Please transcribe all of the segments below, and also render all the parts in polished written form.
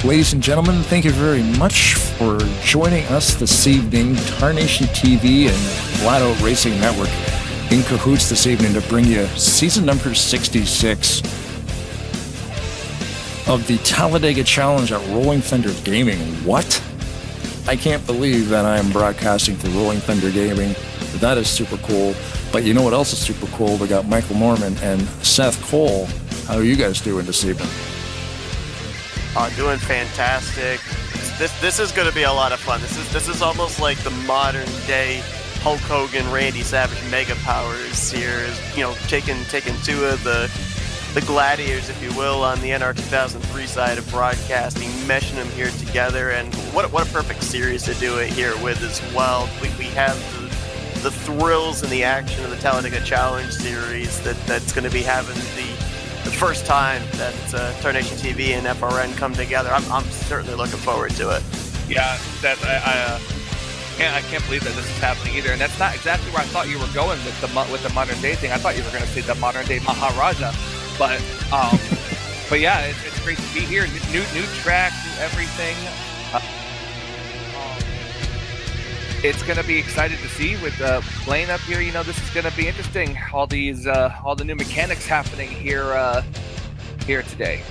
Ladies and gentlemen, thank you very much for joining us this evening. Tarnation TV and Flatout Racing Network in cahoots this evening to bring you season number 66 of the Talladega Challenge at Rolling Thunder Gaming. What? I can't believe that I am broadcasting for Rolling Thunder Gaming. That is super cool. But you know what else is super cool? We got Michael Norman and Seth Cole. How are you guys doing this evening? Doing fantastic. This is going to be a lot of fun. This is almost like the modern day Hulk Hogan, Randy Savage mega powers here. You know, taking two of the gladiators, if you will, on the NR 2003 side of broadcasting, meshing them here together, and what a perfect series to do it here with as well. We have the thrills and the action of the Talladega Challenge series that's going to be having the first time that Tarnation TV and FRN come together. I'm certainly looking forward to it. Yeah, I can't believe that this is happening either, and that's not exactly where I thought you were going with the modern day thing. I thought you were going to say the modern day Maharaja, but yeah, it's great to be here. New track, new everything. It's going to be exciting to see with Blaine up here. You know, this is going to be interesting. All the new mechanics happening here today.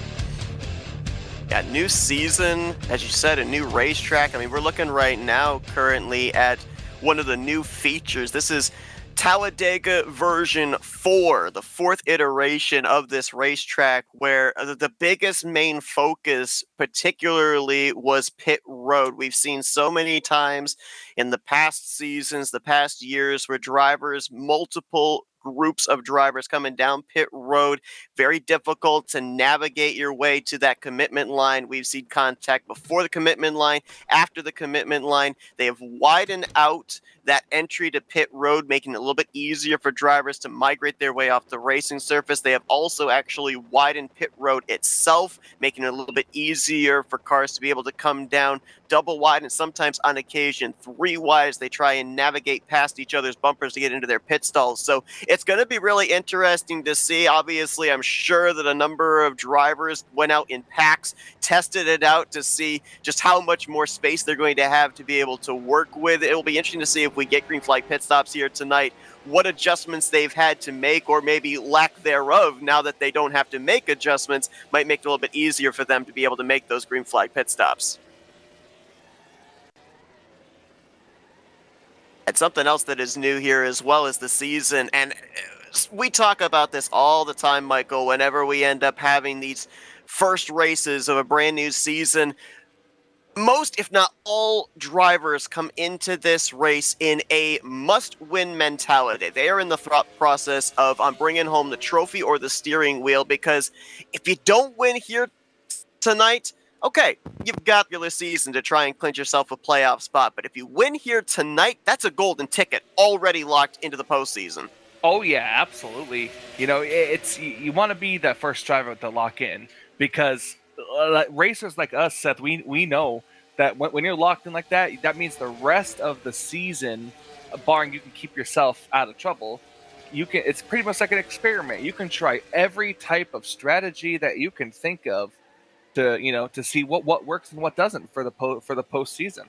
Yeah, new season, as you said, a new racetrack. I mean, we're looking right now currently at one of the new features. This is Talladega version 4, the 4th iteration of this racetrack, where the biggest main focus particularly was pit road. We've seen so many times in the past seasons, the past years, where drivers, multiple groups of drivers coming down pit road, very difficult to navigate your way to that commitment line. We've seen contact before the commitment line, after the commitment line. They have widened out that entry to pit road, making it a little bit easier for drivers to migrate their way off the racing surface. They have also actually widened pit road itself, making it a little bit easier for cars to be able to come down double wide, and sometimes on occasion 3 wide as they try and navigate past each other's bumpers to get into their pit stalls. So it's going to be really interesting to see. Obviously, I'm sure that a number of drivers went out in packs, tested it out to see just how much more space they're going to have to be able to work with. It'll be interesting to see if we get green flag pit stops here tonight, what adjustments they've had to make, or maybe lack thereof, now that they don't have to make adjustments, might make it a little bit easier for them to be able to make those green flag pit stops. And something else that is new here as well is the season. And we talk about this all the time, Michael, whenever we end up having these first races of a brand new season. Most, if not all, drivers come into this race in a must-win mentality. They are in the thought process of, I'm bringing home the trophy or the steering wheel, because if you don't win here tonight, okay, you've got your season to try and clinch yourself a playoff spot. But if you win here tonight, that's a golden ticket already locked into the postseason. Oh yeah, absolutely. You know, you want to be that first driver to lock in, because racers like us, Seth, we know that when you're locked in like that, that means the rest of the season, barring you can keep yourself out of trouble, it's pretty much like an experiment. You can try every type of strategy that you can think of to see what works and what doesn't for the postseason.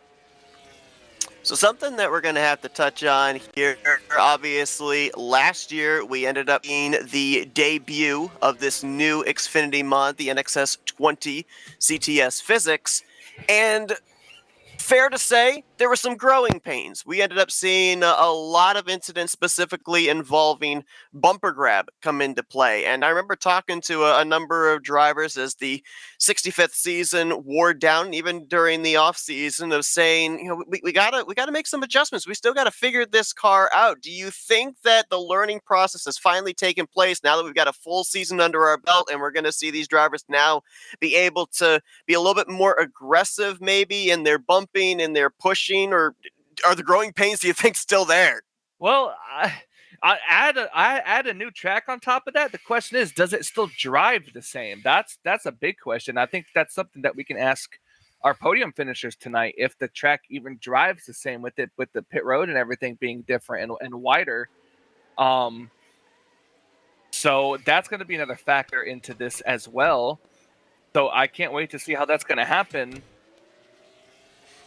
So something that we're going to have to touch on here, obviously, last year we ended up being the debut of this new Xfinity mod, the NXS 20 CTS Physics, and fair to say, there were some growing pains. We ended up seeing a lot of incidents specifically involving bumper grab come into play. And I remember talking to a number of drivers as the 65th season wore down, even during the off season, of saying, you know, we gotta make some adjustments. We still got to figure this car out. Do you think that the learning process has finally taken place now that we've got a full season under our belt, and we're going to see these drivers now be able to be a little bit more aggressive maybe in their bumping and their pushing? Or are the growing pains, do you think, still there? Well, I add a new track on top of that. The question is, does it still drive the same? That's a big question. I think that's something that we can ask our podium finishers tonight, if the track even drives the same with the pit road and everything being different and wider. So that's going to be another factor into this as well. So I can't wait to see how that's going to happen.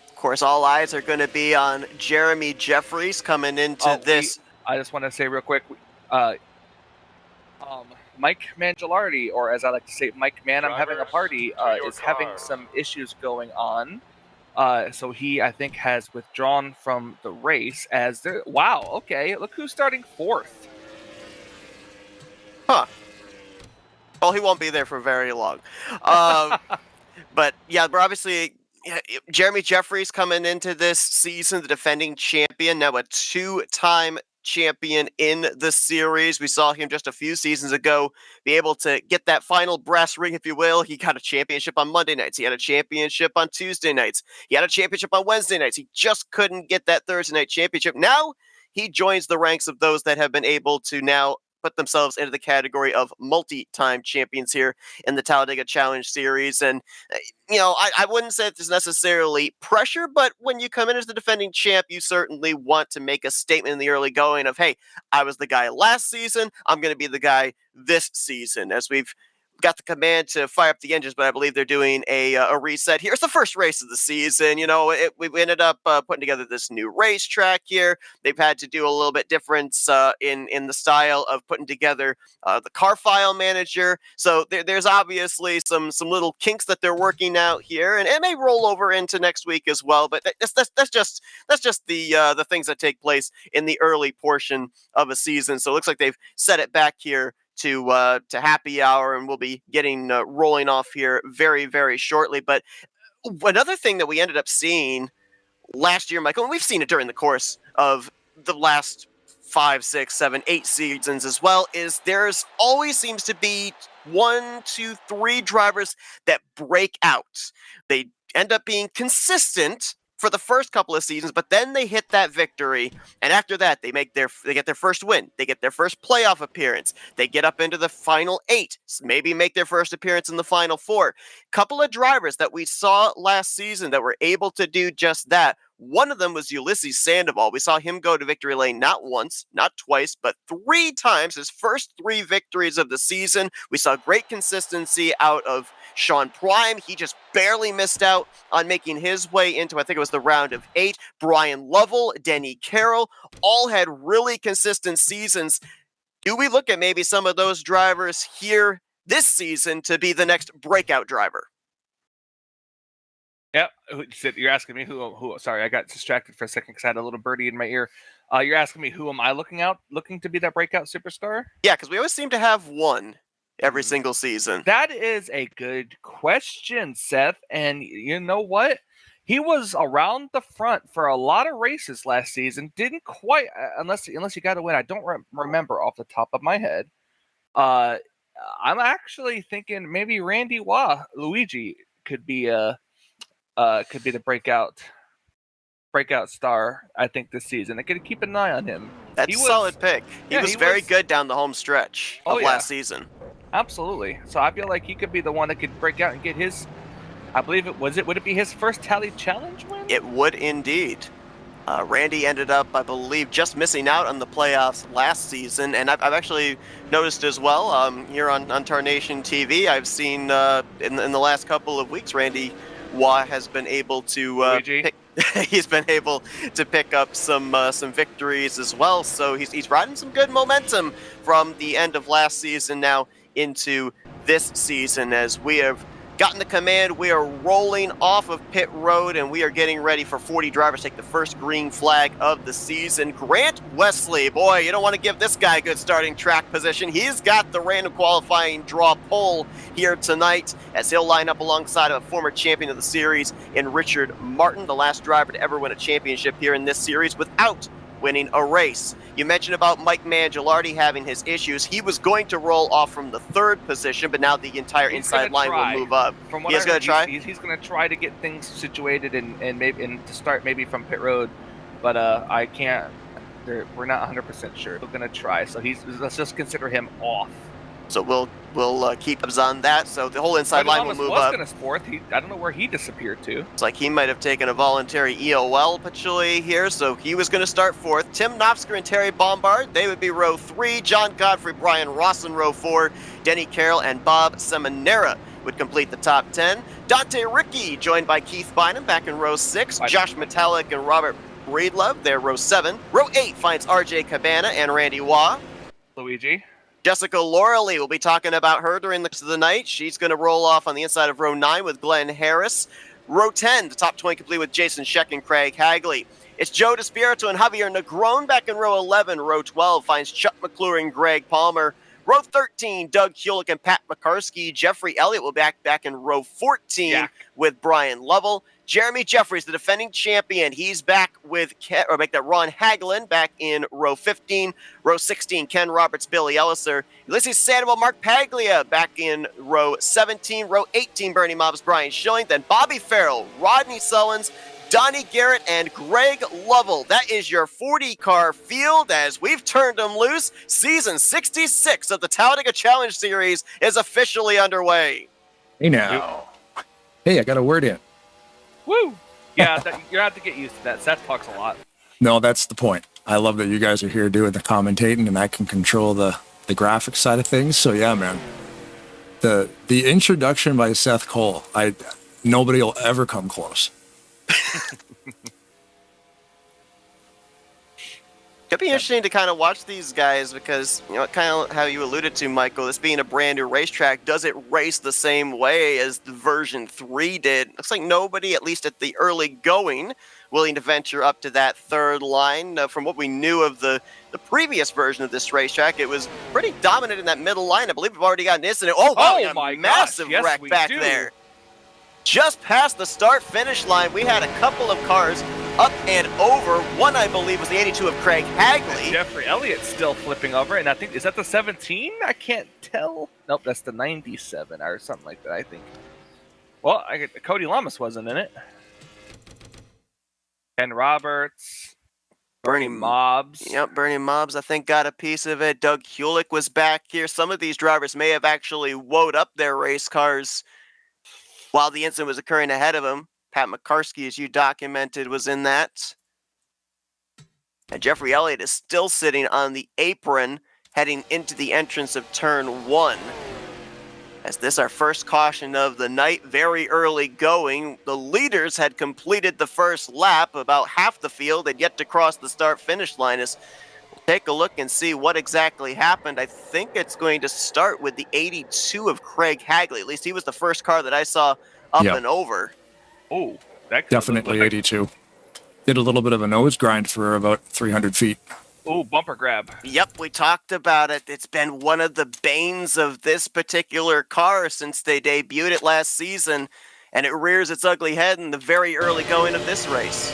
Of course, all eyes are going to be on Jeremy Jeffries coming into this. I just want to say real quick, Mike Mangialardi, or as I like to say, Mike Man, I'm having a party, is having some issues going on. So he, I think, has withdrawn from the race as there. Wow, okay, look who's starting 4th. Huh. Well, he won't be there for very long. But yeah, we're obviously Jeremy Jeffries coming into this season, the defending champion, now a 2-time champion in the series. We saw him just a few seasons ago be able to get that final brass ring, if you will. He got a championship on Monday nights. He had a championship on Tuesday nights. He had a championship on Wednesday nights. He just couldn't get that Thursday night championship. Now he joins the ranks of those that have been able to now put themselves into the category of multi-time champions here in the Talladega Challenge Series. And, I wouldn't say there's necessarily pressure, but when you come in as the defending champ, you certainly want to make a statement in the early going of, hey, I was the guy last season, I'm going to be the guy this season, as we've got the command to fire up the engines, but I believe they're doing a reset here. It's the first race of the season. We ended up putting together this new racetrack here. They've had to do a little bit difference in the style of putting together the car file manager. So there's obviously some little kinks that they're working out here, and it may roll over into next week as well. But that's just the things that take place in the early portion of a season. So it looks like they've set it back here to happy hour, and we'll be getting rolling off here very, very shortly. But another thing that we ended up seeing last year, Michael, and we've seen it during the course of the last 5, 6, 7, 8 seasons as well, is there's always seems to be 1, 2, 3 drivers that break out. They end up being consistent for the first couple of seasons, but then they hit that victory, and after that, they get their first win, they get their first playoff appearance, they get up into the final 8, maybe make their first appearance in the final 4. Couple of drivers that we saw last season that were able to do just that. One of them was Ulysses Sandoval. We saw him go to victory lane not once, not twice, but 3 times. His first 3 victories of the season. We saw great consistency out of Sean Prime. He just barely missed out on making his way into, I think it was the round of 8. Brian Lovell, Denny Carroll, all had really consistent seasons. Do we look at maybe some of those drivers here this season to be the next breakout driver? Yep. You're asking me who? Sorry, I got distracted for a second because I had a little birdie in my ear. You're asking me who am I looking to be that breakout superstar? Yeah, because we always seem to have one every single season. That is a good question, Seth. And you know what? He was around the front for a lot of races last season. Didn't quite, unless you got to win. I don't remember off the top of my head. I'm actually thinking maybe Randy Luigi could be the breakout star, I think, this season. I gotta keep an eye on him. That's a solid pick. He was very good down the home stretch of last season. Absolutely. So I feel like he could be the one that could break out and get his, I believe would it be his first Tally Challenge win? It would indeed. Randy ended up, I believe, just missing out on the playoffs last season, and I've actually noticed as well here on Tarnation TV, I've seen in the last couple of weeks, Randy has been able to he's been able to pick up some victories as well. So he's riding some good momentum from the end of last season now into this season, as we have gotten the command. We are rolling off of pit road, and we are getting ready for 40 drivers to take the first green flag of the season. Grant Wesley, boy, you don't want to give this guy a good starting track position. He's got the random qualifying draw pole here tonight, as he'll line up alongside of a former champion of the series in Richard Martin, the last driver to ever win a championship here in this series without winning a race. You mentioned about Mike Mangialardi having his issues. He was going to roll off from the 3rd position, but now the entire inside line will move up. From what he's going to try. He's going to try to get things situated and to start maybe from pit road, but I can't. We're not 100% sure. We're going to try. So let's just consider him off. So we'll keep tabs on that. So the whole inside line will move up. Was fourth. I don't know where he disappeared to. It's like he might have taken a voluntary EOL potentially here, so he was going to start 4th. Tim Knopfsker and Terry Bombard, they would be row 3. John Godfrey, Brian Ross in row 4. Denny Carroll and Bob Seminara would complete the top 10. Dante Ricky, joined by Keith Bynum back in row 6. Josh Metallic and Robert Breedlove, they're row 7. Row 8 finds RJ Cabana and Randy Waugh. Luigi. Jessica Loreley, we'll be talking about her during the night. She's going to roll off on the inside of row 9 with Glenn Harris. Row 10, the top 20 complete with Jason Scheck and Craig Hagley. It's Joe DeSpirito and Javier Negron back in row 11. Row 12 finds Chuck McClure and Greg Palmer. Row 13, Doug Hulick and Pat McCarsky. Jeffrey Elliott will be back in row 14 with Brian Lovell. Jeremy Jeffries, the defending champion, he's back with Ron Hagelin back in row 15. Row 16, Ken Roberts, Billy Elliser. Ulysses Sandoval, Mark Paglia back in row 17. Row 18, Bernie Mobbs, Brian Schilling. Then Bobby Farrell, Rodney Sullins, Donnie Garrett, and Greg Lovell. That is your 40-car field as we've turned them loose. Season 66 of the Talladega Challenge Series is officially underway. Hey now. Hey, I got a word in. Woo! Yeah, you're going to have to get used to that. Seth talks a lot. No, that's the point. I love that you guys are here doing the commentating and I can control the graphics side of things. So yeah, man. The introduction by Seth Cole, nobody will ever come close. It'd be interesting to kind of watch these guys because, you know, kind of how you alluded to, Michael, this being a brand new racetrack, does it race the same way as the version 3 did? Looks like nobody, at least at the early going, willing to venture up to that third line. From what we knew of the previous version of this racetrack, it was pretty dominant in that middle line. I believe we've already got an incident. Oh, wow, my massive gosh, wreck back there. Just past the start-finish line, we had a couple of cars up and over. One, I believe, was the 82 of Craig Hagley. Jeffrey Elliott's still flipping over, and I think, is that the 17? I can't tell. Nope, that's the 97 or something like that, I think. Well, Cody Lamas wasn't in it. Ken Roberts. Bernie Mobbs. Yep, Bernie Mobbs, I think, got a piece of it. Doug Hulick was back here. Some of these drivers may have actually woed up their race cars while the incident was occurring ahead of him. Pat McCarsky, as you documented, was in that. And Jeffrey Elliott is still sitting on the apron heading into the entrance of turn 1. As this our first caution of the night, very early going. The leaders had completed the first lap. About half the field had yet to cross the start-finish line. As we'll take a look and see what exactly happened. I think it's going to start with the 82 of Craig Hagley. At least he was the first car that I saw up and over. Oh, that definitely 82. Did a little bit of a nose grind for about 300 feet. Oh, bumper grab. Yep, we talked about it. It's been one of the banes of this particular car since they debuted it last season, and it rears its ugly head in the very early going of this race.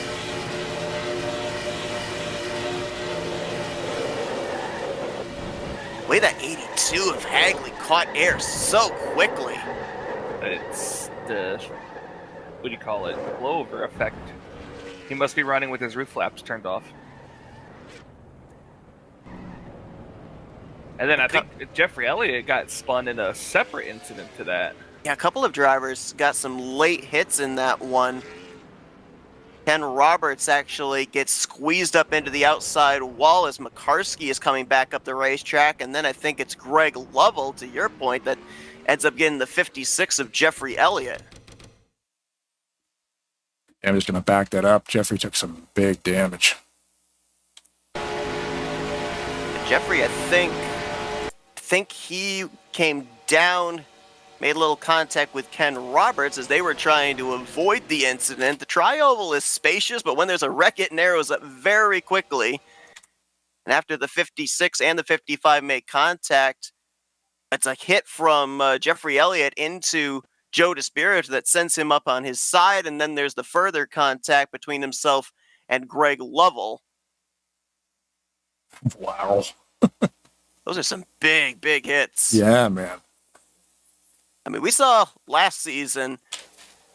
The way that 82 of Hagley caught air so quickly. It's the, what do you call it, blowover effect. He must be running with his roof flaps turned off. And then I think Jeffrey Elliott got spun in a separate incident to that. Yeah, a couple of drivers got some late hits in that one. Ken Roberts actually gets squeezed up into the outside wall as McCarsky is coming back up the racetrack. And then I think it's Greg Lovell, to your point, that ends up getting the 56 of Jeffrey Elliott. I'm just going to back that up. Jeffrey took some big damage. Jeffrey, I think he came down, made a little contact with Ken Roberts as they were trying to avoid the incident. The tri-oval is spacious, but when there's a wreck, it narrows up very quickly. And after the 56 and the 55 make contact, it's a hit from Jeffrey Elliott into Joe DeSpirito that sends him up on his side, and then there's the further contact between himself and Greg Lovell. Wow. Those are some big, big hits. Yeah, man. I mean, we saw last season,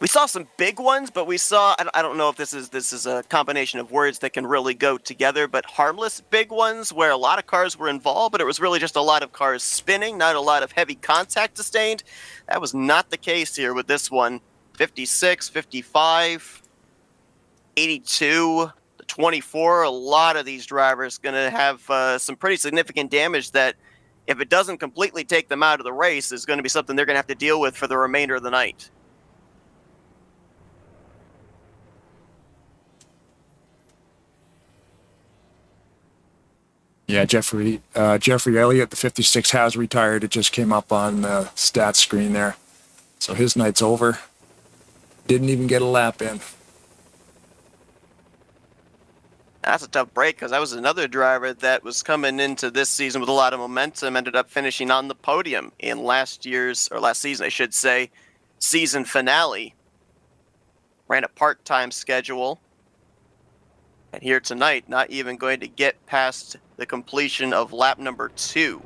we saw some big ones, but we saw, I don't know if this is a combination of words that can really go together, but harmless big ones where a lot of cars were involved, but it was really just a lot of cars spinning, not a lot of heavy contact sustained. That was not the case here with this one. 56, 55, 82, 24, a lot of these drivers going to have some pretty significant damage that if it doesn't completely take them out of the race, is going to be something they're going to have to deal with for the remainder of the night. Yeah, Jeffrey Elliott, the 56, has retired. It just came up on the stats screen there. So his night's over. Didn't even get a lap in. That's a tough break, because that was another driver that was coming into this season with a lot of momentum, ended up finishing on the podium in last season, I should say, season finale. Ran a part-time schedule. And here tonight, not even going to get past the completion of lap number 2,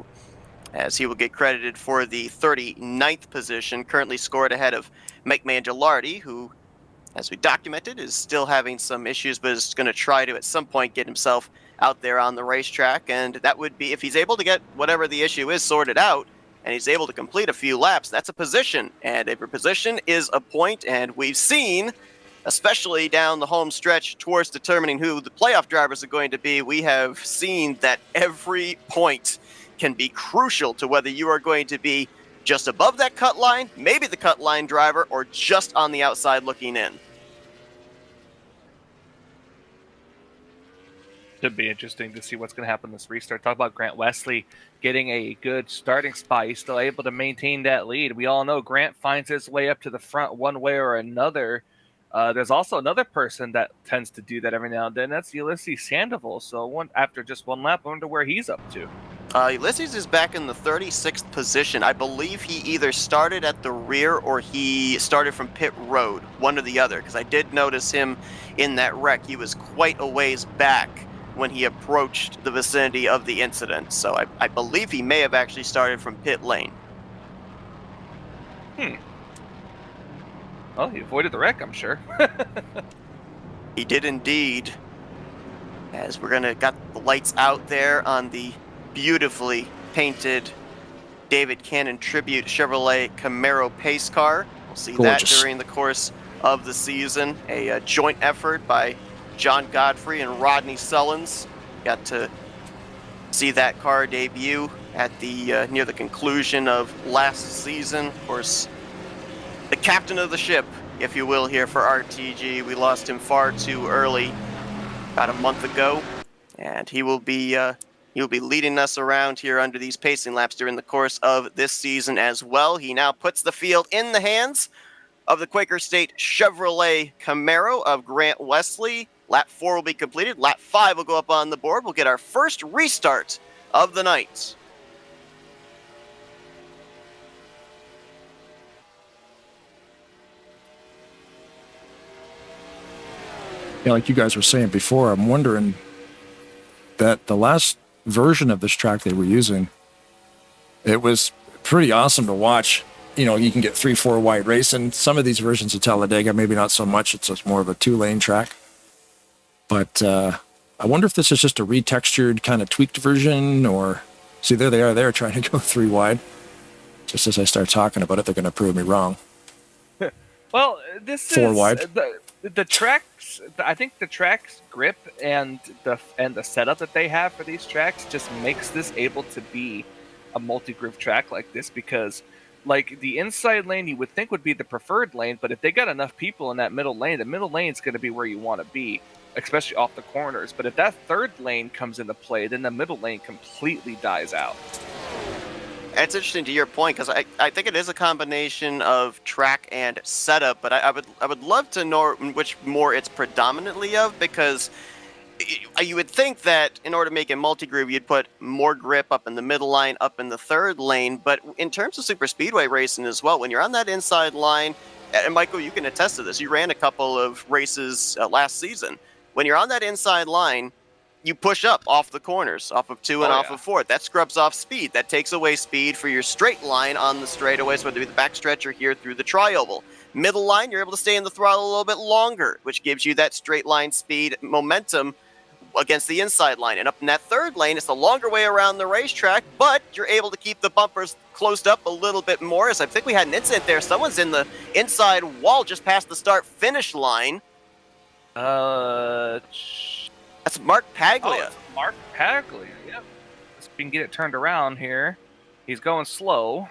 as he will get credited for the 39th position, currently scored ahead of Mike Mangialardi, who, as we documented, is still having some issues, but is going to try to, at some point, get himself out there on the racetrack. And that would be, if he's able to get whatever the issue is sorted out, and he's able to complete a few laps, that's a position. And every position is a point, and we've seen, especially down the home stretch towards determining who the playoff drivers are going to be, we have seen that every point can be crucial to whether you are going to be just above that cut line, maybe the cut line driver, or just on the outside looking in. Should be interesting to see what's going to happen this restart. Talk about Grant Wesley getting a good starting spot. He's still able to maintain that lead. We all know Grant finds his way up to the front one way or another. There's also another person that tends to do that every now and then. That's Ulysses Sandoval. So after just one lap, I wonder where he's up to. Ulysses is back in the 36th position. I believe he either started at the rear or he started from pit road, one or the other, because I did notice him in that wreck. He was quite a ways back when he approached the vicinity of the incident. So I believe he may have actually started from pit lane. Well, he avoided the wreck, I'm sure. He did indeed. As we're gonna got the lights out there on the beautifully painted David Cannon Tribute Chevrolet Camaro pace car. We'll see Gorgeous. that during the course of the season. A joint effort by John Godfrey and Rodney Sullins. Got to see that car debut at the near the conclusion of last season. Of course, the captain of the ship, if you will, here for RTG. We lost him far too early, about a month ago, and he will be leading us around here under these pacing laps during the course of this season as well. He now puts the field in the hands of the Quaker State Chevrolet Camaro of Grant Wesley. Lap 4 will be completed. Lap 5 will go up on the board. We'll get our first restart of the night. Yeah, like you guys were saying before, I'm wondering that the last version of this track they were using, it was pretty awesome to watch. You know, you can get 3-4 wide racing. Some of these versions of Talladega, maybe not so much. It's just more of a 2-lane track. But I wonder if this is just a retextured, kind of tweaked version, or see, there they are there trying to go 3 wide. Just as I start talking about it, they're going to prove me wrong. Well, this 4 is wide. The tracks. I think the track's grip and the setup that they have for these tracks just makes this able to be a multi-groove track like this, because like the inside lane you would think would be the preferred lane, but if they got enough people in that middle lane, the middle lane is going to be where you want to be, especially off the corners. But if that third lane comes into play, then the middle lane completely dies out. It's interesting to your point, because I think it is a combination of track and setup, but I would love to know which more it's predominantly of, because you would think that in order to make it multi-groove, you'd put more grip up in the middle line, up in the third lane. But in terms of super speedway racing as well, when you're on that inside line, and Michael, you can attest to this, you ran a couple of races last season. When you're on that inside line, you push up off the corners, off of 2 and off of 4. That scrubs off speed. That takes away speed for your straight line on the straightaways, whether it be the backstretch or here through the tri-oval. Middle line, you're able to stay in the throttle a little bit longer, which gives you that straight line speed momentum against the inside line. And up in that third lane, it's the longer way around the racetrack, but you're able to keep the bumpers closed up a little bit more. As I think we had an incident there. Someone's in the inside wall just past the start-finish line. That's Mark Paglia. Oh, it's Mark Paglia. Yep. Let's see if we can get it turned around here. He's going slow.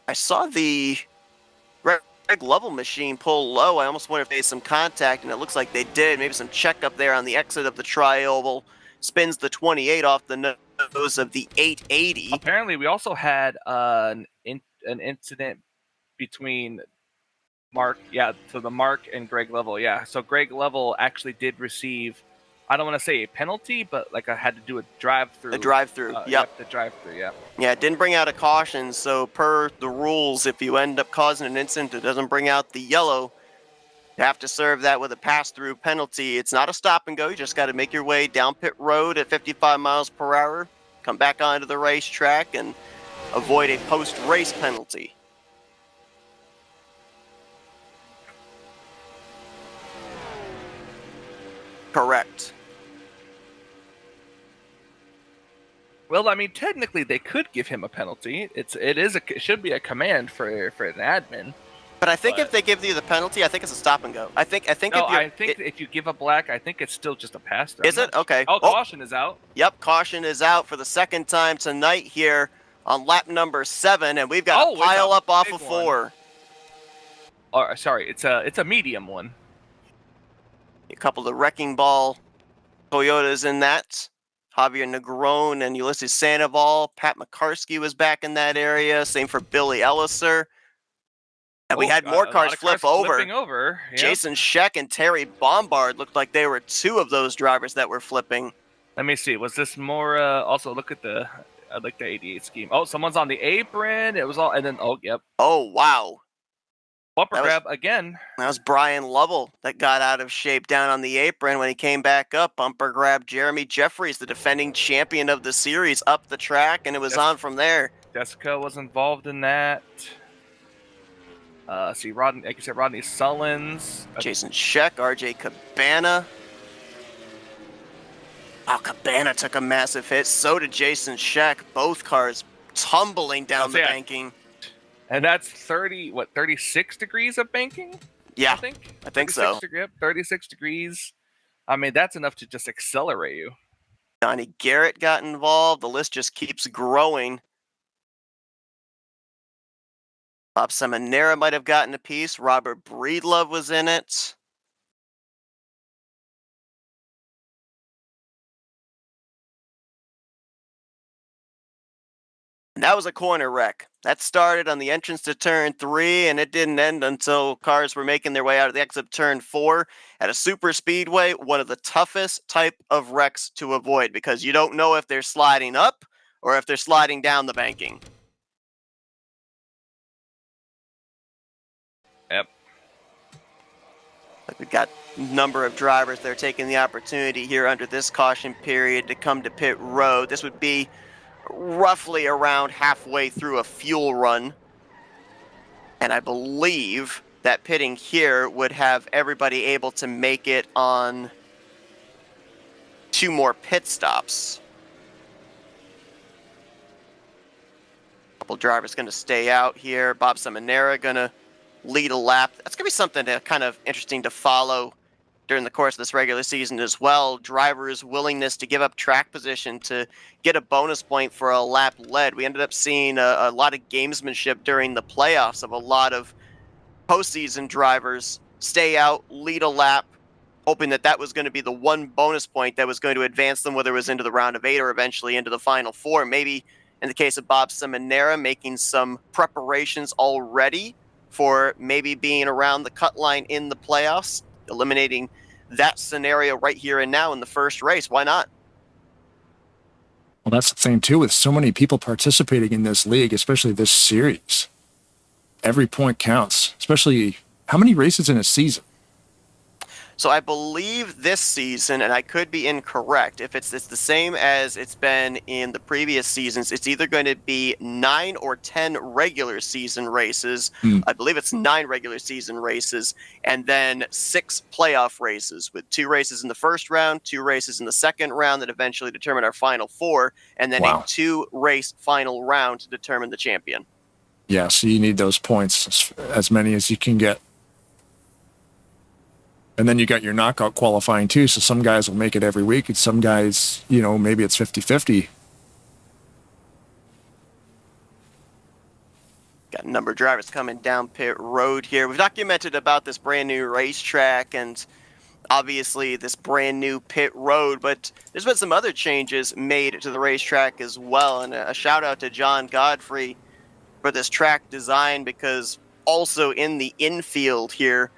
I saw the Greg Lovell machine pull low. I almost wonder if they had some contact, and it looks like they did. Maybe some checkup there on the exit of the tri-oval. Spins the 28 off the nose of the 880. Apparently, we also had an incident between Mark, the Mark and Greg Lovell, So Greg Lovell actually did receive, I don't want to say a penalty, but like I had to do a drive-through. A drive-through, yep. The drive-through, yeah. Yeah, it didn't bring out a caution, so per the rules, if you end up causing an incident that doesn't bring out the yellow, you have to serve that with a pass-through penalty. It's not a stop and go. You just got to make your way down pit road at 55 miles per hour, come back onto the racetrack, and avoid a post-race penalty. Correct. Well, I mean, technically, they could give him a penalty. It should be a command for an admin. But I think if they give you the penalty, I think it's a stop and go. I think if you give a black, I think it's still just a pass through. Is it? Okay. Oh, caution is out. Yep, caution is out for the second time tonight here on lap number 7, and we've got a pile up off of 4. Or sorry, it's a medium one. A couple of wrecking ball Toyotas in that. Javier Negron and Ulysses Sandoval. Pat McCarsky was back in that area. Same for Billy Elliser. And we had more cars flip over. Yep. Jason Scheck and Terry Bombard looked like they were 2 of those drivers that were flipping. Let me see. Was this more? Also, look at the 88 scheme. Oh, someone's on the apron. It was all, and then yep. Oh wow. Bumper grab again. That was Brian Lovell that got out of shape down on the apron. When he came back up, bumper grab Jeremy Jeffries, the defending champion of the series, up the track, and it was on from there. Jessica was involved in that. Rodney, like you said, Rodney Sullins. Jason Scheck, RJ Cabana. Wow, Cabana took a massive hit. So did Jason Scheck. Both cars tumbling down the banking. And that's 36 degrees of banking? Yeah, I think so. 36 degrees. I mean, that's enough to just accelerate you. Donnie Garrett got involved. The list just keeps growing. Bob Seminara might have gotten a piece. Robert Breedlove was in it. And that was a corner wreck. That started on the entrance to turn 3, and it didn't end until cars were making their way out of the exit of turn 4 at a super speedway. One of the toughest type of wrecks to avoid because you don't know if they're sliding up or if they're sliding down the banking. Yep. We've got a number of drivers that are taking the opportunity here under this caution period to come to pit road. This would be roughly around halfway through a fuel run. And I believe that pitting here would have everybody able to make it on 2 more pit stops. A couple drivers going to stay out here. Bob Seminara going to lead a lap. That's going to be something kind of interesting to follow during the course of this regular season as well. Drivers' willingness to give up track position to get a bonus point for a lap led. We ended up seeing a lot of gamesmanship during the playoffs of a lot of postseason drivers stay out, lead a lap, hoping that was going to be the one bonus point that was going to advance them, whether it was into the round of 8 or eventually into the final 4. Maybe in the case of Bob Seminara, making some preparations already for maybe being around the cut line in the playoffs, eliminating that scenario right here and now in the first race. Why not? Well, that's the thing, too, with so many people participating in this league, especially this series. Every point counts, especially how many races in a season? So I believe this season, and I could be incorrect, if it's the same as it's been in the previous seasons, it's either going to be 9 or 10 regular season races. I believe it's 9 regular season races, and then 6 playoff races with 2 races in the first round, 2 races in the second round that eventually determine our final 4, and then a 2-race final round to determine the champion. Yeah, so you need those points, as many as you can get. And then you got your knockout qualifying too, so some guys will make it every week, and some guys, maybe it's 50-50. Got a number of drivers coming down pit road here. We've documented about this brand new racetrack and obviously this brand new pit road, but there's been some other changes made to the racetrack as well. And a shout out to John Godfrey for this track design, because also in the infield here,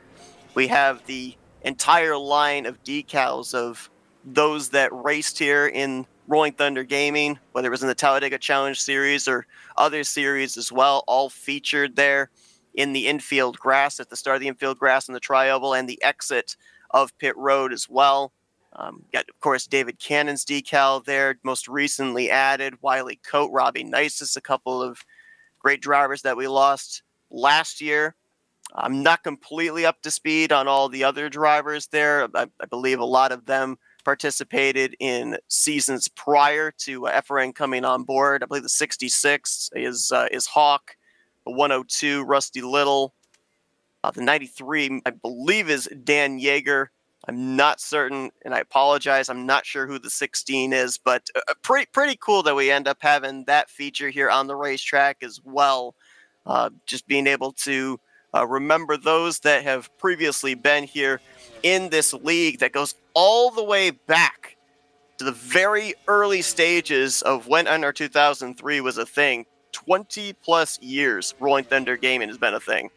we have the entire line of decals of those that raced here in Rolling Thunder Gaming, whether it was in the Talladega Challenge Series or other series as well, all featured there in the infield grass, at the start of the infield grass in the tri-oval and the exit of pit road as well. Got, of course, David Cannon's decal there, most recently added. Wiley Coate, Robbie Nisus, a couple of great drivers that we lost last year. I'm not completely up to speed on all the other drivers there. I believe a lot of them participated in seasons prior to FRN coming on board. I believe the 66 is Hawk, the 102 Rusty Little, the 93 I believe is Dan Yeager. I'm not certain, and I apologize, I'm not sure who the 16 is, but pretty cool that we end up having that feature here on the racetrack as well. Just being able to remember those that have previously been here in this league that goes all the way back to the very early stages of when NR 2003 was a thing. 20 plus years Rolling Thunder Gaming has been a thing.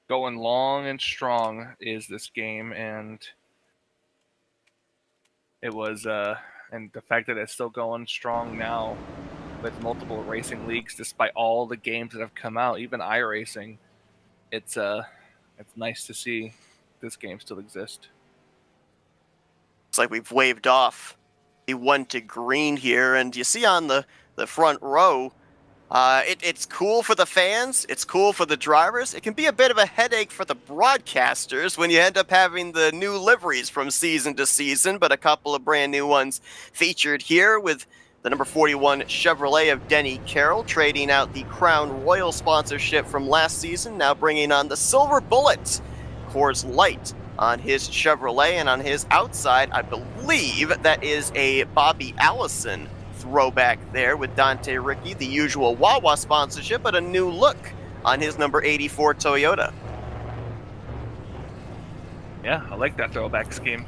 Going long and strong is this game, and it was and the fact that it's still going strong now with multiple racing leagues, despite all the games that have come out, even iRacing, it's nice to see this game still exist. It's like we've waved off the 1 to green here, and you see on the front row, it's cool for the fans, it's cool for the drivers. It can be a bit of a headache for the broadcasters when you end up having the new liveries from season to season, but a couple of brand new ones featured here with the number 41 Chevrolet of Denny Carroll trading out the Crown Royal sponsorship from last season, now bringing on the Silver Bullet Coors Light on his Chevrolet, and on his outside, I believe that is a Bobby Allison throwback there with Dante Ricky, the usual Wawa sponsorship, but a new look on his number 84 Toyota. Yeah, I like that throwback scheme.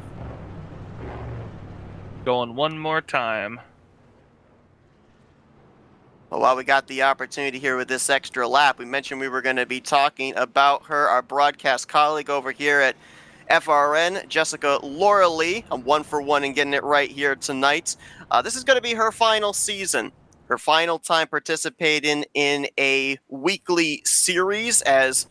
Going one more time. Well, while we got the opportunity here with this extra lap, we mentioned we were going to be talking about her, our broadcast colleague over here at FRN, Jessica Laura Lee. I'm 1 for 1 in getting it right here tonight. This is going to be her final season, her final time participating in a weekly series. As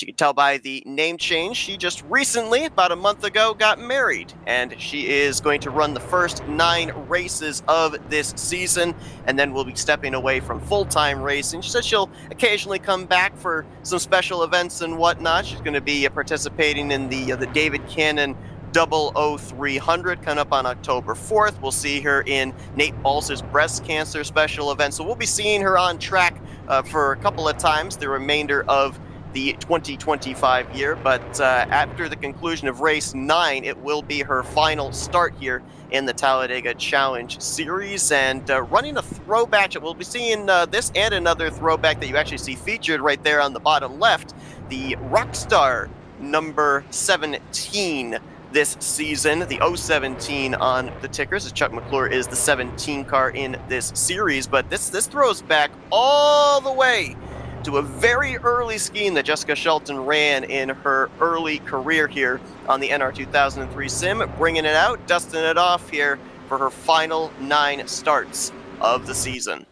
you can tell by the name change, she just recently, about a month ago, got married, and she is going to run the first 9 races of this season, and then will be stepping away from full-time racing. She said she'll occasionally come back for some special events and whatnot. She's going to be participating in the David Cannon 00300 coming up on October 4th. We'll see her in Nate Balser's breast cancer special event, so we'll be seeing her on track for a couple of times the remainder of the 2025 year, but after the conclusion of race 9, it will be her final start here in the Talladega Challenge Series, and running a throwback. We'll be seeing this and another throwback that you actually see featured right there on the bottom left, the Rockstar number 17 this season, the 017 on the tickers, as Chuck McClure is the 17 car in this series, but this throws back all the way to a very early scheme that Jessica Shelton ran in her early career here on the NR 2003 sim, bringing it out, dusting it off here for her final 9 starts of the season.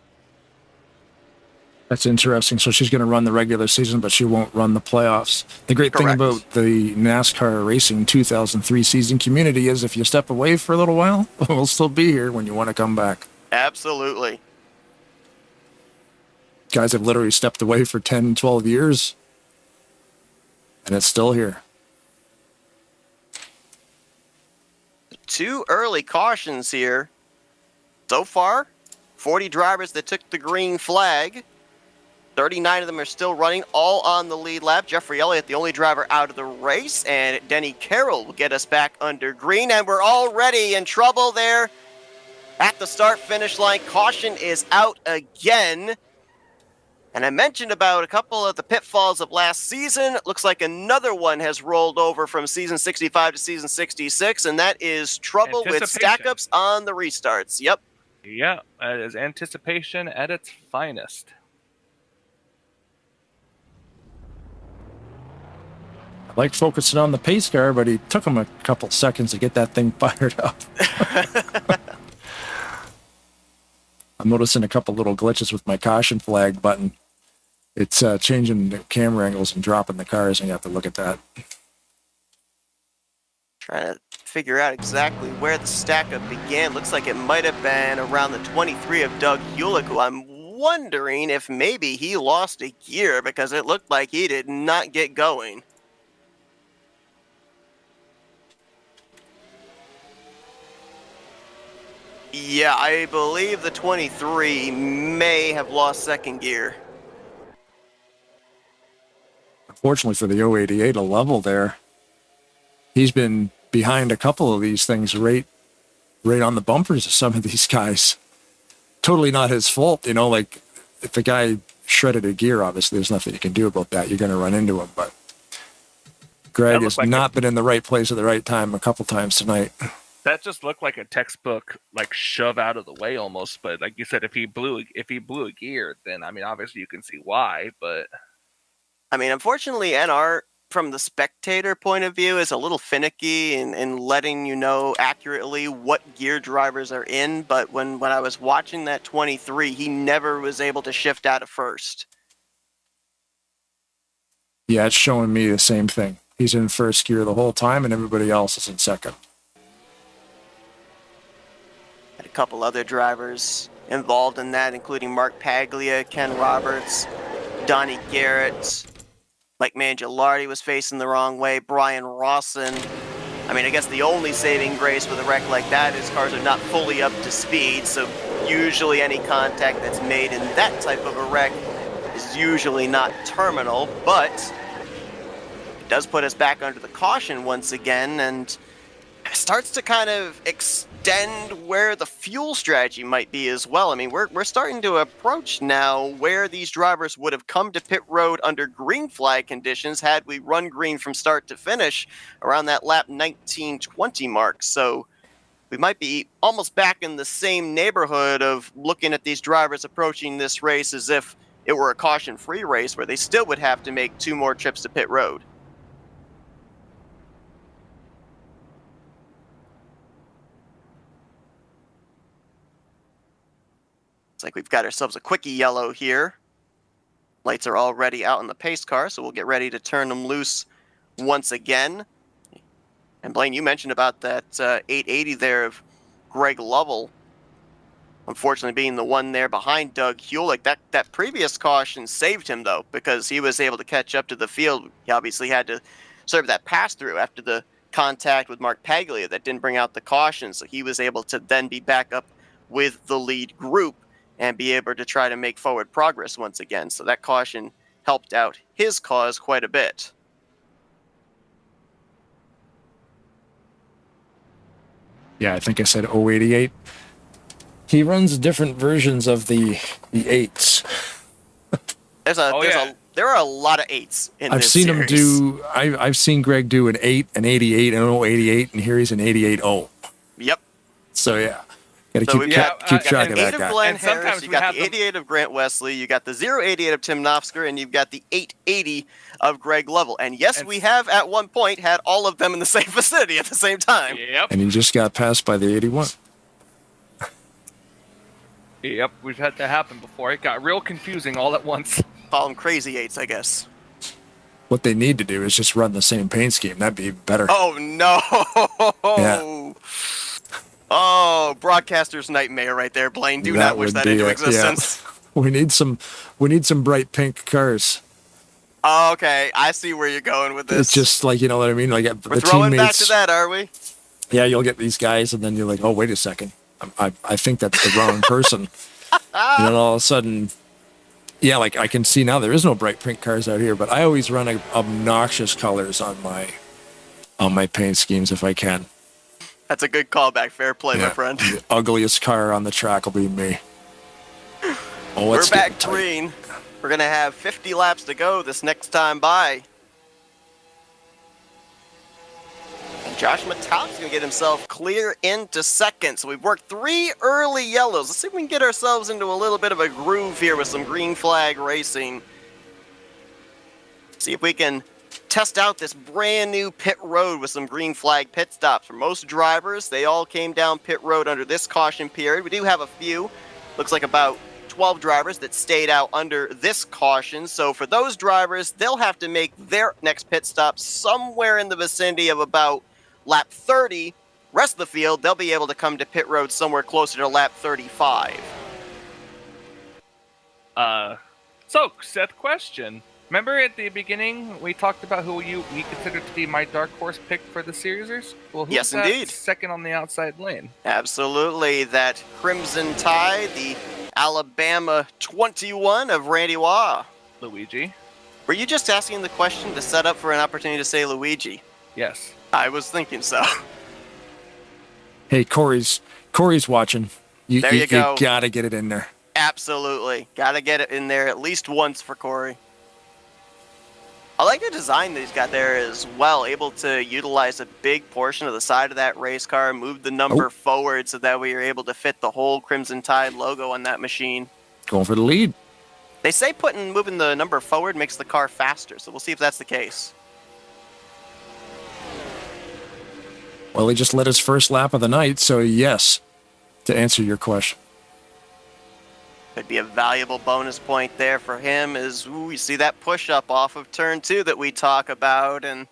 That's interesting. So she's going to run the regular season, but she won't run the playoffs. The great thing Correct. about the NASCAR Racing 2003 season community is if you step away for a little while, we'll still be here when you want to come back. Absolutely. Guys have literally stepped away for 10, 12 years, and it's still here. 2 early cautions here. So far, 40 drivers that took the green flag. 39 of them are still running, all on the lead lap. Jeffrey Elliott, the only driver out of the race, and Denny Carroll will get us back under green, and we're already in trouble there At the start finish line, caution is out again. And I mentioned about a couple of the pitfalls of last season. Looks like another one has rolled over from season 65 to season 66, and that is trouble with stack-ups on the restarts. Yep. Yeah, that is anticipation at its finest. I like focusing on the pace car, but he took him a couple seconds to get that thing fired up. I'm noticing a couple little glitches with my caution flag button. It's changing the camera angles and dropping the cars, and you have to look at that. Trying to figure out exactly where the stack-up began. Looks like it might have been around the 23 of Doug Hewlick, who I'm wondering if maybe he lost a gear because it looked like he did not get going. Yeah, I believe the 23 may have lost second gear. Unfortunately for the 088, a level there. He's been behind a couple of these things right on the bumpers of some of these guys. Totally not his fault, you know, like if the guy shredded a gear, obviously there's nothing you can do about that. You're going to run into him, but Greg has not been in the right place at the right time a couple times tonight. That just looked like a textbook, like shove out of the way almost. But like you said, if he blew a gear, then I mean, obviously you can see why. But I mean, unfortunately, NR from the spectator point of view is a little finicky in letting you know accurately what gear drivers are in. But when I was watching that 23, he never was able to shift out of first. Yeah, it's showing me the same thing. He's in first gear the whole time, and everybody else is in second. Had a couple other drivers involved in that, including Mark Paglia, Ken Roberts, Donnie Garrett. Mike Mangialardi was facing the wrong way. Brian Rawson. I mean, I guess the only saving grace with a wreck like that is cars are not fully up to speed, so usually any contact that's made in that type of a wreck is usually not terminal, but it does put us back under the caution once again, and starts to kind of extend where the fuel strategy might be as well. I mean, we're starting to approach now where these drivers would have come to pit road under green flag conditions had we run green from start to finish around that lap 19-20 mark. So we might be almost back in the same neighborhood of looking at these drivers approaching this race as if it were a caution-free race where they still would have to make 2 more trips to pit road. Like we've got ourselves a quickie yellow here. Lights are already out in the pace car, so we'll get ready to turn them loose once again. And Blaine, you mentioned about that 880 there of Greg Lovell, unfortunately being the one there behind Doug Hewlick. That previous caution saved him, though, because he was able to catch up to the field. He obviously had to serve that pass-through after the contact with Mark Paglia that didn't bring out the caution, so he was able to then be back up with the lead group and be able to try to make forward progress once again. So that caution helped out his cause quite a bit. Yeah, I think I said 088. He runs different versions of the 8s. There are a lot of 8s in I've this seen series. him do. I've seen Greg do an 8, an 88, an 088, and here he's an 88-0. Yep. So yeah. Got to keep track of that guy. Glenn Harris, you got the 88 of Grant Wesley, you got the 088 of Tim Nofsker, and you've got the 880 of Greg Lovell. And yes, we have at one point had all of them in the same vicinity at the same time. Yep. And he just got passed by the 81. Yep, we've had that happen before. It got real confusing all at once. Call them crazy 8s, I guess. What they need to do is just run the same paint scheme. That'd be better. Oh, no. Yeah. Oh, broadcaster's nightmare right there, Blaine. Do not wish that into existence. Yeah. We need some bright pink cars. Oh, okay, I see where you're going with this. It's just like, you know what I mean? Like we're throwing back to that, are we? Yeah, you'll get these guys, and then you're like, oh, wait a second. I think that's the wrong person. And then all of a sudden, yeah, like I can see now there is no bright pink cars out here, but I always run obnoxious colors on my paint schemes if I can. That's a good callback. Fair play, my Yeah, friend. the ugliest car on the track will be me. Oh, We're it's back getting tight. green. We're going to have 50 laps to go this next time by. And Josh Metallic's going to get himself clear into second. So we've worked 3 early yellows. Let's see if we can get ourselves into a little bit of a groove here with some green flag racing. See if we can test out this brand new pit road with some green flag pit stops. For most drivers, they all came down pit road under this caution period. We do have a few, looks like about 12 drivers that stayed out under this caution. So for those drivers, they'll have to make their next pit stop somewhere in the vicinity of about lap 30. Rest of the field, they'll be able to come to pit road somewhere closer to lap 35. So, Seth, question. Remember at the beginning we talked about who you considered to be my dark horse pick for the series? Well, who's Yes, that indeed. second on the outside lane? Absolutely, that Crimson Tide, the Alabama 21 of Randy Waugh. Luigi. Were you just asking the question to set up for an opportunity to say Luigi? Yes. I was thinking so. Hey, Corey's watching. There you go. You gotta get it in there. Absolutely. Gotta get it in there at least once for Corey. I like the design that he's got there as well, able to utilize a big portion of the side of that race car, move the number forward so that we are able to fit the whole Crimson Tide logo on that machine. Going for the lead. They say moving the number forward makes the car faster, so we'll see if that's the case. Well, he just led his first lap of the night, so yes, to answer your question. Could be a valuable bonus point there for him as you see that push-up off of turn 2 that we talk about. And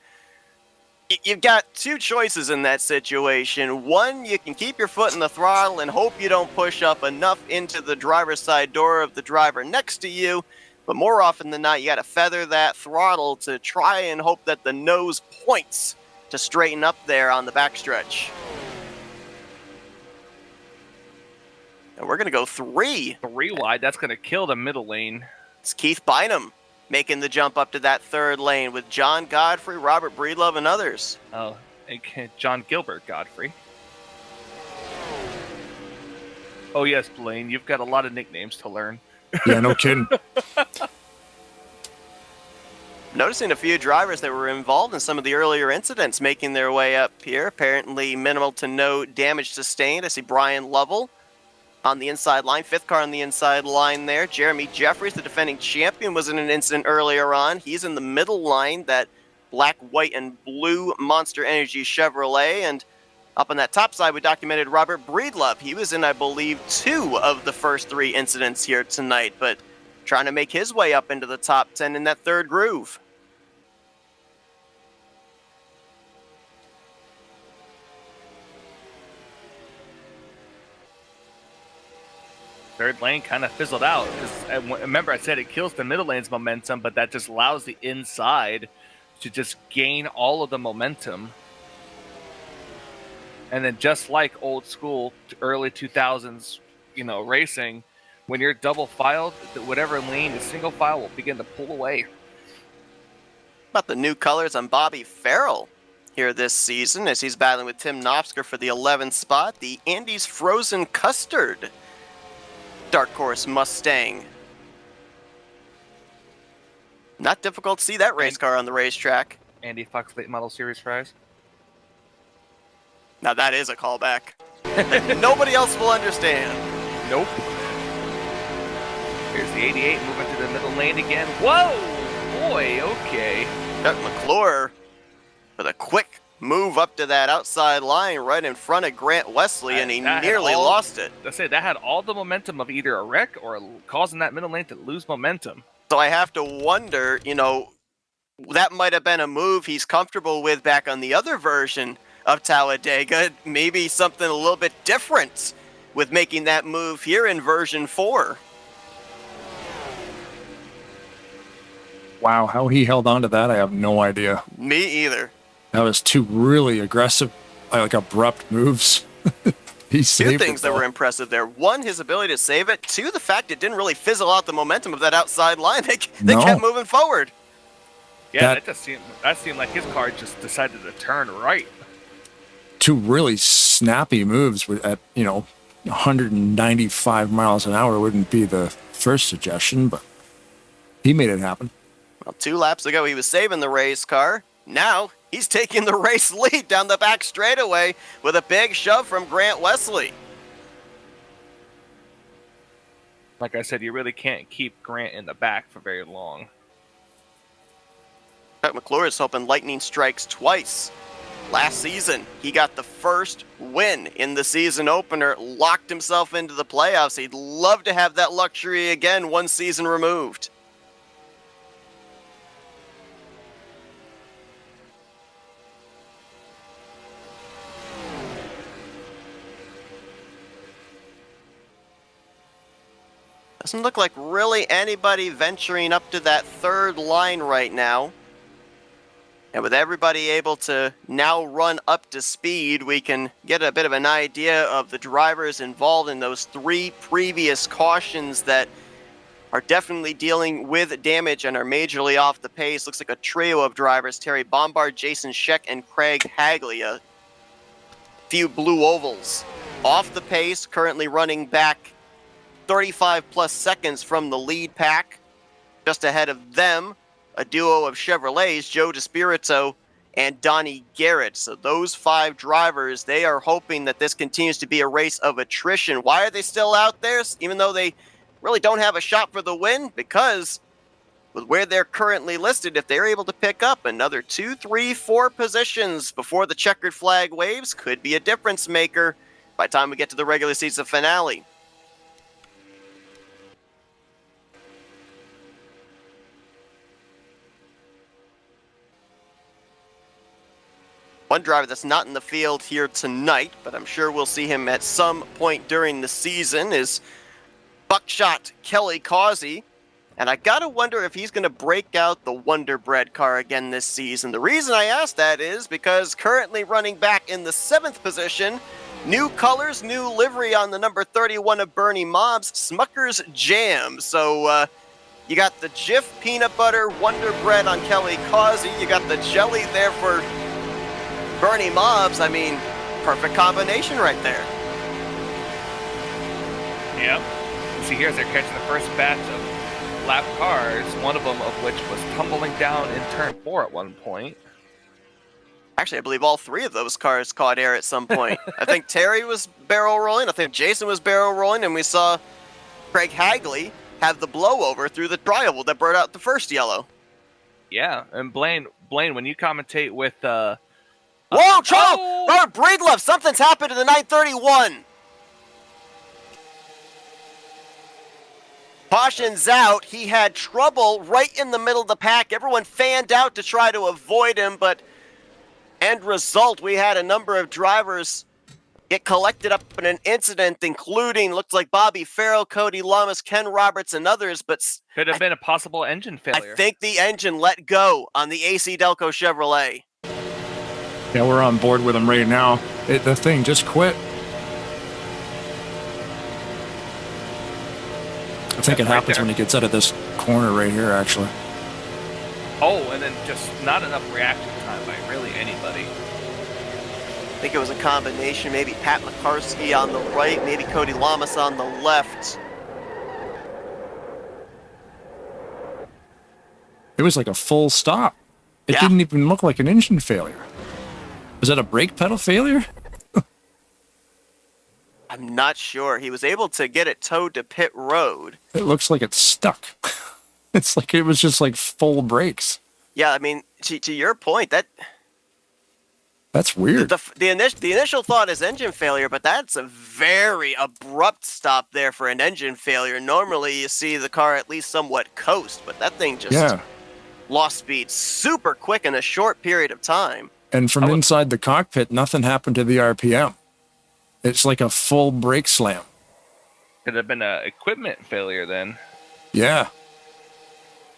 you've got 2 choices in that situation. One, you can keep your foot in the throttle and hope you don't push up enough into the driver's side door of the driver next to you. But more often than not, you got to feather that throttle to try and hope that the nose points to straighten up there on the backstretch. And we're going to go 3. 3 wide. That's going to kill the middle lane. It's Keith Bynum making the jump up to that 3rd lane with John Godfrey, Robert Breedlove, and others. Oh, John Gilbert Godfrey. Oh, yes, Blaine. You've got a lot of nicknames to learn. Yeah, no kidding. Noticing a few drivers that were involved in some of the earlier incidents making their way up here. Apparently minimal to no damage sustained. I see Brian Lovell on the inside line, 5th car on the inside line there. Jeremy Jeffries, the defending champion, was in an incident earlier on. He's in the middle line, that black, white, and blue Monster Energy Chevrolet. And up on that top side, we documented Robert Breedlove. He was in, I believe, 2 of the first 3 incidents here tonight, but trying to make his way up into the top 10 in that 3rd groove. Third lane kind of fizzled out. Remember, I said it kills the middle lane's momentum, but that just allows the inside to just gain all of the momentum. And then just like old school, early 2000s, racing, when you're double filed, whatever lane is single file will begin to pull away. About the new colors on Bobby Farrell here this season as he's battling with Tim Knopsker for the 11th spot. The Andy's Frozen Custard Dark Horse Mustang. Not difficult to see that race car on the racetrack. Andy Fox Late Model Series fries. Now that is a callback. Nobody else will understand. Nope. Here's the 88 moving to the middle lane again. Whoa! Boy, okay. Got McClure with a quick move up to that outside line right in front of Grant Wesley, and he nearly lost it. I say that had all the momentum of either a wreck or causing that middle lane to lose momentum. So I have to wonder, that might have been a move he's comfortable with back on the other version of Talladega. Maybe something a little bit different with making that move here in version 4. Wow, how he held on to that, I have no idea. Me either. That was 2 really aggressive, abrupt moves. He saved 2 things it, that were impressive there. 1, his ability to save it. 2, the fact it didn't really fizzle out the momentum of that outside line. They kept moving forward. Yeah, that seemed like his car just decided to turn right. two really snappy moves at 195 miles an hour wouldn't be the first suggestion, but he made it happen. Well, 2 laps ago, he was saving the race car. Now, he's taking the race lead down the back straightaway with a big shove from Grant Wesley. Like I said, you really can't keep Grant in the back for very long. Chuck McClure is hoping lightning strikes twice. Last season, he got the first win in the season opener, locked himself into the playoffs. He'd love to have that luxury again, 1 season removed. Doesn't look like really anybody venturing up to that third line right now. And with everybody able to now run up to speed, we can get a bit of an idea of the drivers involved in those 3 previous cautions that are definitely dealing with damage and are majorly off the pace. Looks like a trio of drivers: Terry Bombard, Jason Scheck, and Craig Hagley. A few blue ovals off the pace, currently running back 35 plus seconds from the lead pack. Just ahead of them, a duo of Chevrolets, Joe DeSpirito and Donnie Garrett. So those 5 drivers, they are hoping that this continues to be a race of attrition. Why are they still out there, even though they really don't have a shot for the win? Because with where they're currently listed, if they're able to pick up another 2, 3, 4 positions before the checkered flag waves, could be a difference maker by the time we get to the regular season finale. One driver that's not in the field here tonight, but I'm sure we'll see him at some point during the season, is Buckshot Kelly Causey. And I gotta wonder if he's gonna break out the Wonder Bread car again this season. The reason I ask that is because currently running back in the 7th position, new colors, new livery on the number 31 of Bernie Mobbs, Smucker's Jam. So you got the Jif Peanut Butter Wonder Bread on Kelly Causey. You got the jelly there for Bernie Mobbs. I mean, perfect combination right there. Yep. You see here as they're catching the first batch of lap cars, one of them of which was tumbling down in turn 4 at one point. Actually, I believe all 3 of those cars caught air at some point. I think Terry was barrel rolling, I think Jason was barrel rolling, and we saw Craig Hagley have the blowover through the tri-oval that brought out the first yellow. Yeah, and Blaine, when you commentate with whoa, Charles! Robert Breedlove, something's happened to the 931. Caution's out. He had trouble right in the middle of the pack. Everyone fanned out to try to avoid him, but end result, we had a number of drivers get collected up in an incident, including, looks like Bobby Farrell, Cody Lamas, Ken Roberts, and others, but could have been a possible engine failure. I think the engine let go on the AC Delco Chevrolet. Yeah, we're on board with him right now. The thing just quit. I think it happens when he gets out of this corner right here, actually. Oh, and then just not enough reaction time by really anybody. I think it was a combination, maybe Pat McCarskey on the right, maybe Cody Lamas on the left. It was like a full stop. It didn't even look like an engine failure. Was that a brake pedal failure? I'm not sure. He was able to get it towed to pit road. It looks like it's stuck. It's like it was just like full brakes. Yeah, I mean, to your point, that's weird. The initial thought is engine failure, but that's a very abrupt stop there for an engine failure. Normally, you see the car at least somewhat coast, but that thing just lost speed super quick in a short period of time. And from inside the cockpit, nothing happened to the RPM. It's like a full brake slam. Could have been an equipment failure then. Yeah.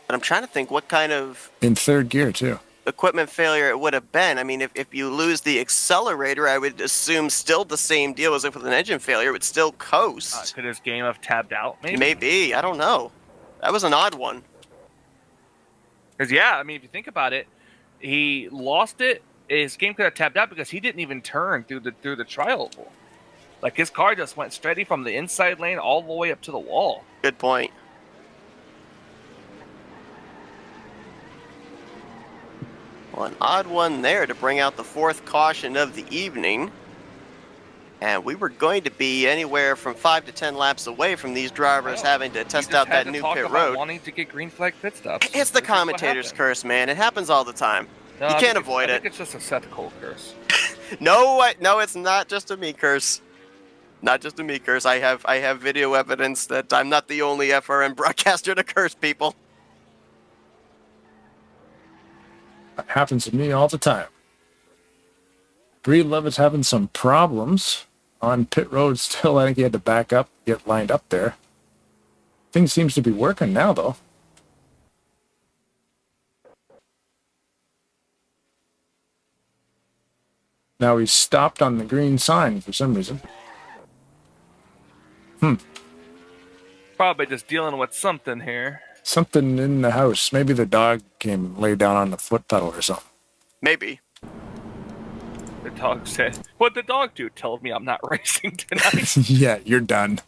But I'm trying to think what kind of... In third gear, too. Equipment failure it would have been. I mean, if you lose the accelerator, I would assume still the same deal as if with an engine failure. It would still coast. Could his game have tabbed out, maybe? Maybe. I don't know. That was an odd one. Because, yeah, I mean, if you think about it, he lost it his game could have tapped out because he didn't even turn through the tri-oval. Like, his car just went straight from the inside lane all the way up to the wall. Good point. Well, an odd one there to bring out the fourth caution of the evening. And we were going to be anywhere from 5 to 10 laps away from these drivers having to test out that new pit road. Wanting to get green flag pit stops. It's the commentator's curse, man. It happens all the time. No, you can't avoid it. I think it's just a Seth Cole curse. No, it's not just a me curse. Not just a me curse. I have video evidence that I'm not the only FRM broadcaster to curse people. That happens to me all the time. Breed is having some problems on pit road still. I think he had to back up, get lined up there. Things seems to be working now, though. Now he's stopped on the green sign for some reason. Probably just dealing with something here. Something in the house. Maybe the dog came and lay down on the foot pedal or something. Maybe. The dog said, "What'd the dog do? Tell me I'm not racing tonight." Yeah, you're done.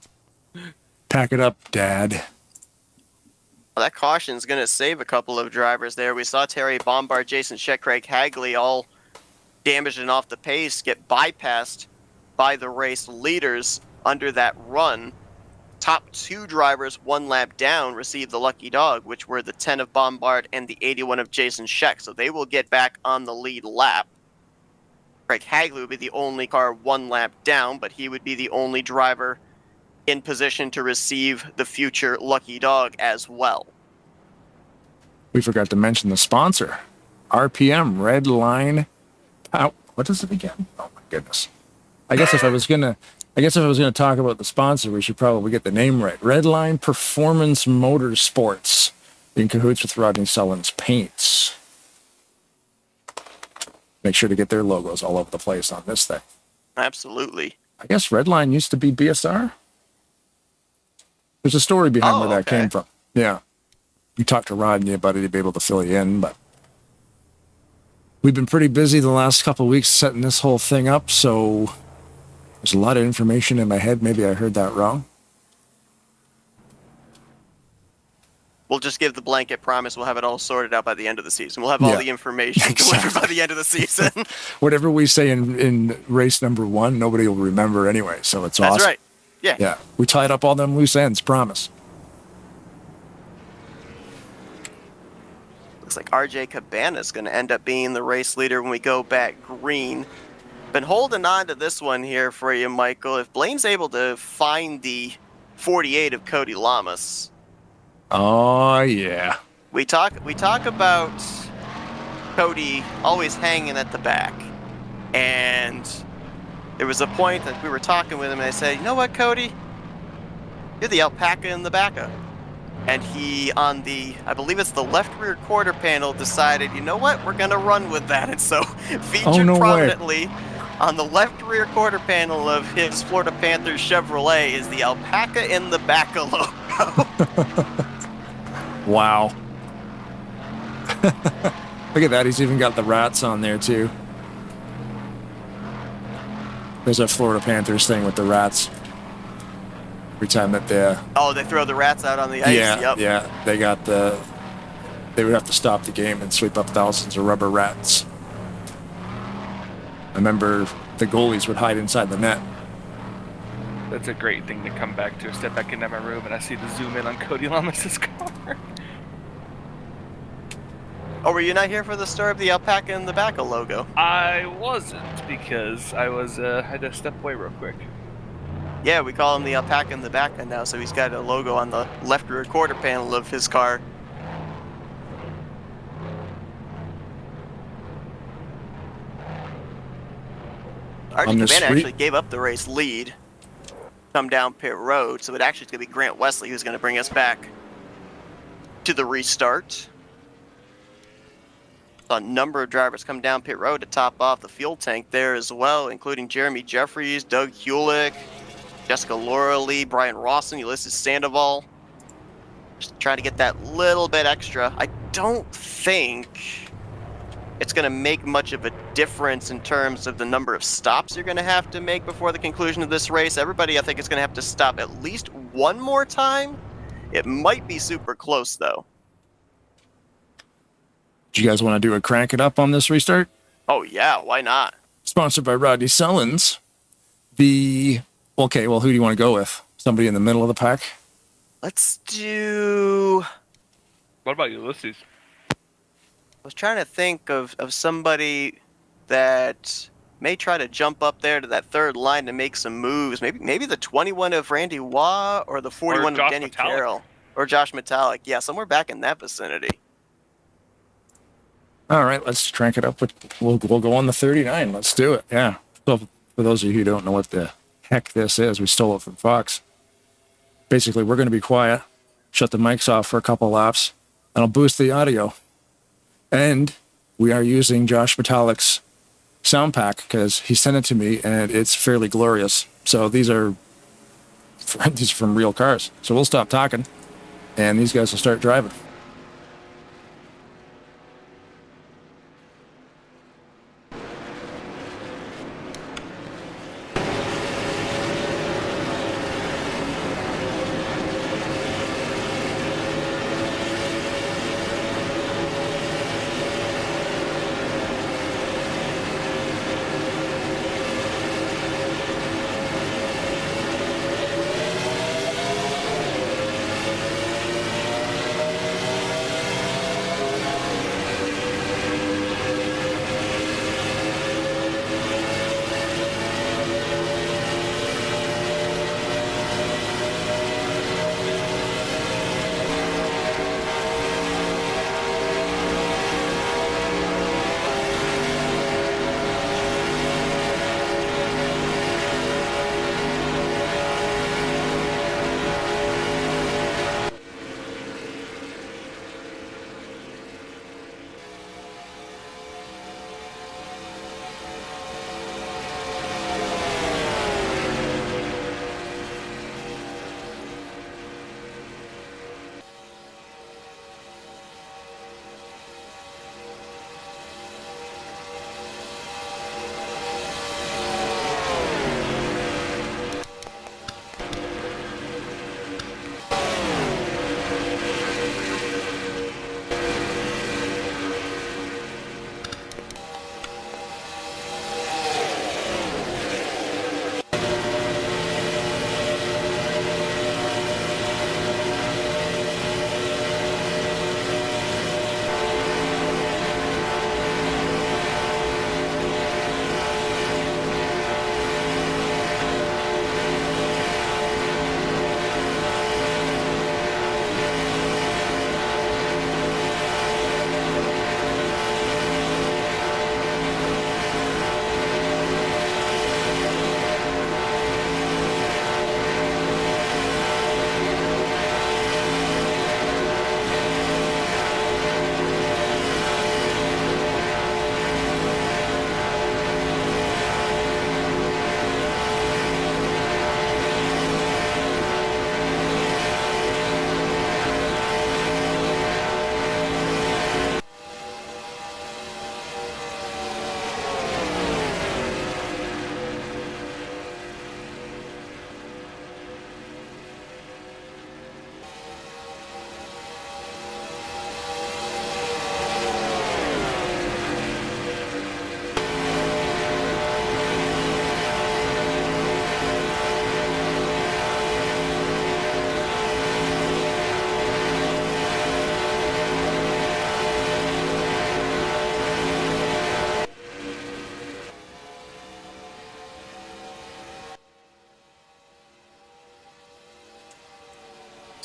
Pack it up, Dad. Well, that caution's going to save a couple of drivers there. We saw Terry Bombard, Jason Scheck, Craig Hagley all damaged and off the pace get bypassed by the race leaders under that run. Top two drivers, one lap down, received the lucky dog, which were the 10 of Bombard and the 81 of Jason Scheck. So they will get back on the lead lap. Craig Hagley would be the only car one lap down, but he would be the only driver in position to receive the future lucky dog as well. We forgot to mention the sponsor. RPM, Red Line. What is it again? Oh my goodness. I guess if I was gonna talk about the sponsor, we should probably get the name right. Redline Performance Motorsports, in cahoots with Rodney Sullivan's Paints. Make sure to get their logos all over the place on this thing. Absolutely. I guess Redline used to be BSR. There's a story behind where that came from. Yeah. You talk to Rodney about it, he'd be able to fill you in, but we've been pretty busy the last couple of weeks setting this whole thing up, so there's a lot of information in my head. Maybe I heard that wrong. We'll just give the blanket promise we'll have it all sorted out by the end of the season. We'll have all the information delivered by the end of the season. Whatever we say in race number 1, nobody will remember anyway, so it's awesome. That's right. Yeah. Yeah. We tied up all them loose ends, promise. Looks like RJ Cabana is going to end up being the race leader when we go back green. Been holding on to this one here for you, Michael. If Blaine's able to find the 48 of Cody Lamas. Oh, yeah. We talk about Cody always hanging at the back. And there was a point that we were talking with him, and I said, you know what, Cody? You're the alpaca in the backer. And he, on the, I believe it's the left rear quarter panel, decided, you know what, we're going to run with that. And so featured prominently on the left rear quarter panel of his Florida Panthers Chevrolet is the alpaca in the backer logo. Wow. Look at that. He's even got the rats on there, too. There's a Florida Panthers thing with the rats. Every time that they throw the rats out on the ice. Yeah. They would have to stop the game and sweep up thousands of rubber rats. I remember the goalies would hide inside the net. That's a great thing to come back to. Step back into my room and I see the zoom in on Cody Lamas' car. Oh, were you not here for the story of the alpaca in the back logo? I wasn't, because I had to step away real quick. Yeah, we call him the alpaca in the back now, so he's got a logo on the left rear quarter panel of his car. RJ Cabana actually gave up the race lead, come down pit road, so it actually is going to be Grant Wesley who's going to bring us back to the restart. A number of drivers come down pit road to top off the fuel tank there as well, including Jeremy Jeffries, Doug Hewlick, Jessica Laura Lee, Brian Rawson, Ulysses Sandoval. Just trying to get that little bit extra. I don't think it's going to make much of a difference in terms of the number of stops you're going to have to make before the conclusion of this race. Everybody, I think, is going to have to stop at least one more time. It might be super close, though. Do you guys want to do a crank it up on this restart? Oh, yeah, why not? Sponsored by Rodney Sullins. Okay, well, who do you want to go with? Somebody in the middle of the pack? Let's do... What about Ulysses? I was trying to think of somebody that may try to jump up there to that third line to make some moves. Maybe the 21 of Randy Waugh or the 41 of Denny Carroll. Or Josh Metallic. Yeah, somewhere back in that vicinity. All right, let's crank it up. We'll go on the 39. Let's do it. Yeah. So for those of you who don't know what the heck this is, we stole it from Fox. Basically, we're going to be quiet, shut the mics off for a couple laps, and I'll boost the audio. And we are using Josh Metallic's sound pack because he sent it to me, and it's fairly glorious. So these are from real cars. So we'll stop talking, and these guys will start driving.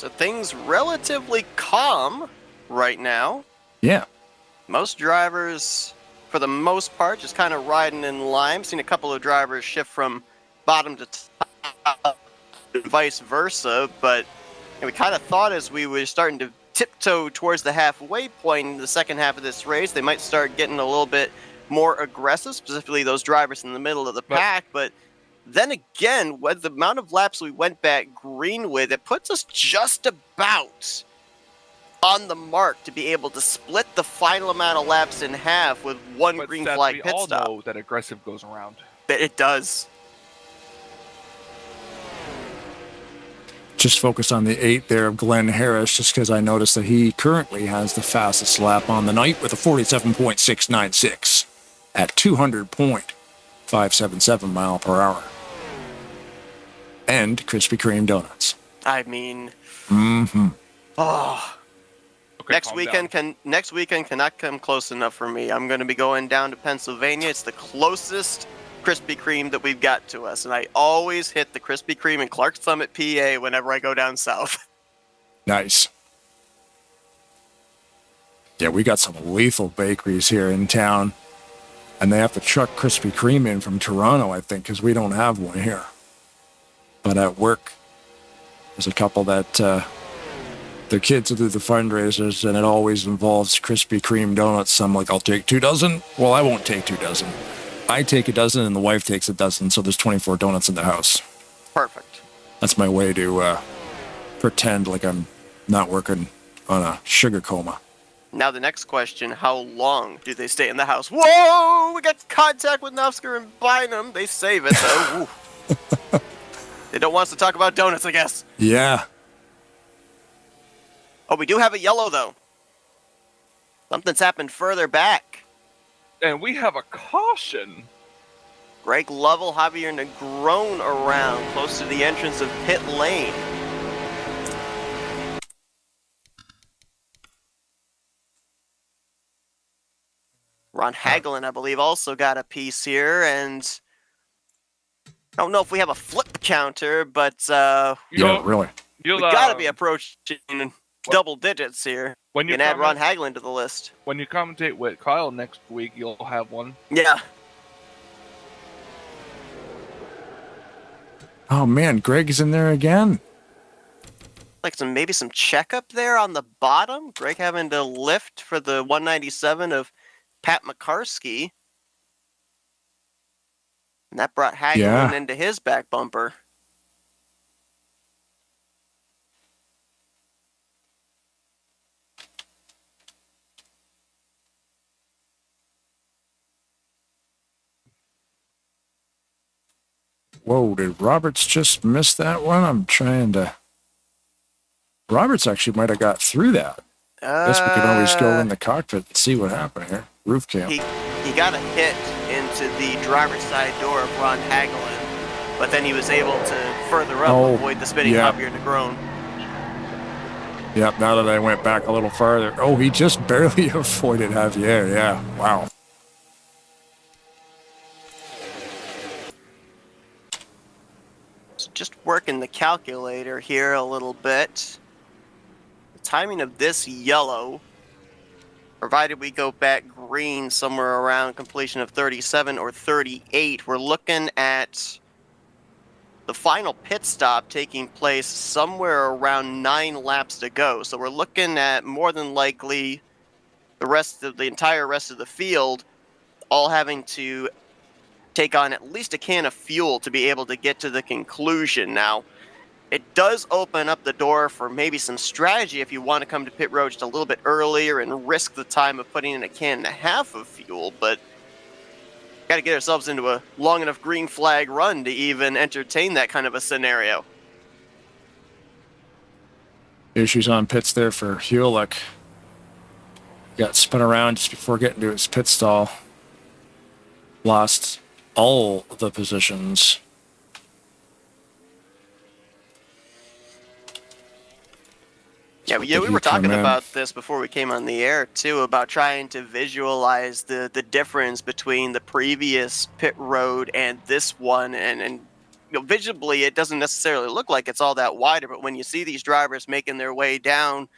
So things relatively calm right now. Yeah. Most drivers, for the most part, just kind of riding in line. Seen a couple of drivers shift from bottom to top, vice versa. But we kind of thought as we were starting to tiptoe towards the halfway point in the second half of this race, they might start getting a little bit more aggressive, specifically those drivers in the middle of the pack. But then again, with the amount of laps we went back green with, it puts us just about on the mark to be able to split the final amount of laps in half with one But green Seth, flag we pit all stop. know that aggressive goes around. But it does. Just focus on the 8 there of Glenn Harris, just because I noticed that he currently has the fastest lap on the night with a 47.696 at 200.577 mile per hour. And Krispy Kreme donuts. I mean, Mm-hmm. oh, Okay, next calm weekend down. next weekend cannot come close enough for me. I'm going to be going down to Pennsylvania. It's the closest Krispy Kreme that we've got to us, and I always hit the Krispy Kreme in Clark Summit, PA, whenever I go down south. Nice. Yeah, we got some lethal bakeries here in town, and they have to truck Krispy Kreme in from Toronto, I think, because we don't have one here. But at work, there's a couple that their kids will do the fundraisers, and it always involves Krispy Kreme donuts. So I'm like, I'll take 2 dozen. Well, I won't take 2 dozen. I take a dozen, and the wife takes a dozen, so there's 24 donuts in the house. Perfect. That's my way to pretend like I'm not working on a sugar coma. Now the next question, how long do they stay in the house? Whoa! We got contact with Nofsker and Bynum. They save it, though. They don't want us to talk about donuts, I guess. Yeah. Oh, we do have a yellow, though. Something's happened further back. And we have a caution. Greg Lovell, Javier Negron around, close to the entrance of pit lane. Ron Hagelin, I believe, also got a piece here, and I don't know if we have a flip counter, but Yeah, really. we gotta be approaching double digits here. When You you can add Ron comment- Hagelin to the list. When you commentate with Kyle next week, you'll have one. Yeah. Oh, man, Greg's in there again. Like maybe some checkup there on the bottom. Greg having to lift for the 197 of Pat McCarsky. And that brought Hagelin into his back bumper. Whoa, did Roberts just miss that one? I'm trying to... Roberts actually might have got through that. I guess we could always go in the cockpit and see what happened here. Roof cam. He got a hit into the driver's side door of Ron Hagelin, but then he was able to further up avoid the spinning Javier Negron. Yep, now that I went back a little farther. Oh, he just barely avoided Javier. Yeah, wow. So just working the calculator here a little bit. The timing of this yellow, provided we go back green somewhere around completion of 37 or 38, we're looking at the final pit stop taking place somewhere around 9 laps to go. So we're looking at more than likely the entire rest of the field all having to take on at least a can of fuel to be able to get to the conclusion. Now, it does open up the door for maybe some strategy if you want to come to pit road just a little bit earlier and risk the time of putting in a can and a half of fuel, but got to get ourselves into a long enough green flag run to even entertain that kind of a scenario. Issues on pits there for Hewlett. Got spun around just before getting to his pit stall. Lost all the positions. Yeah, we were talking about this before we came on the air, too, about trying to visualize the difference between the previous pit road and this one. And visibly, it doesn't necessarily look like it's all that wider, but when you see these drivers making their way down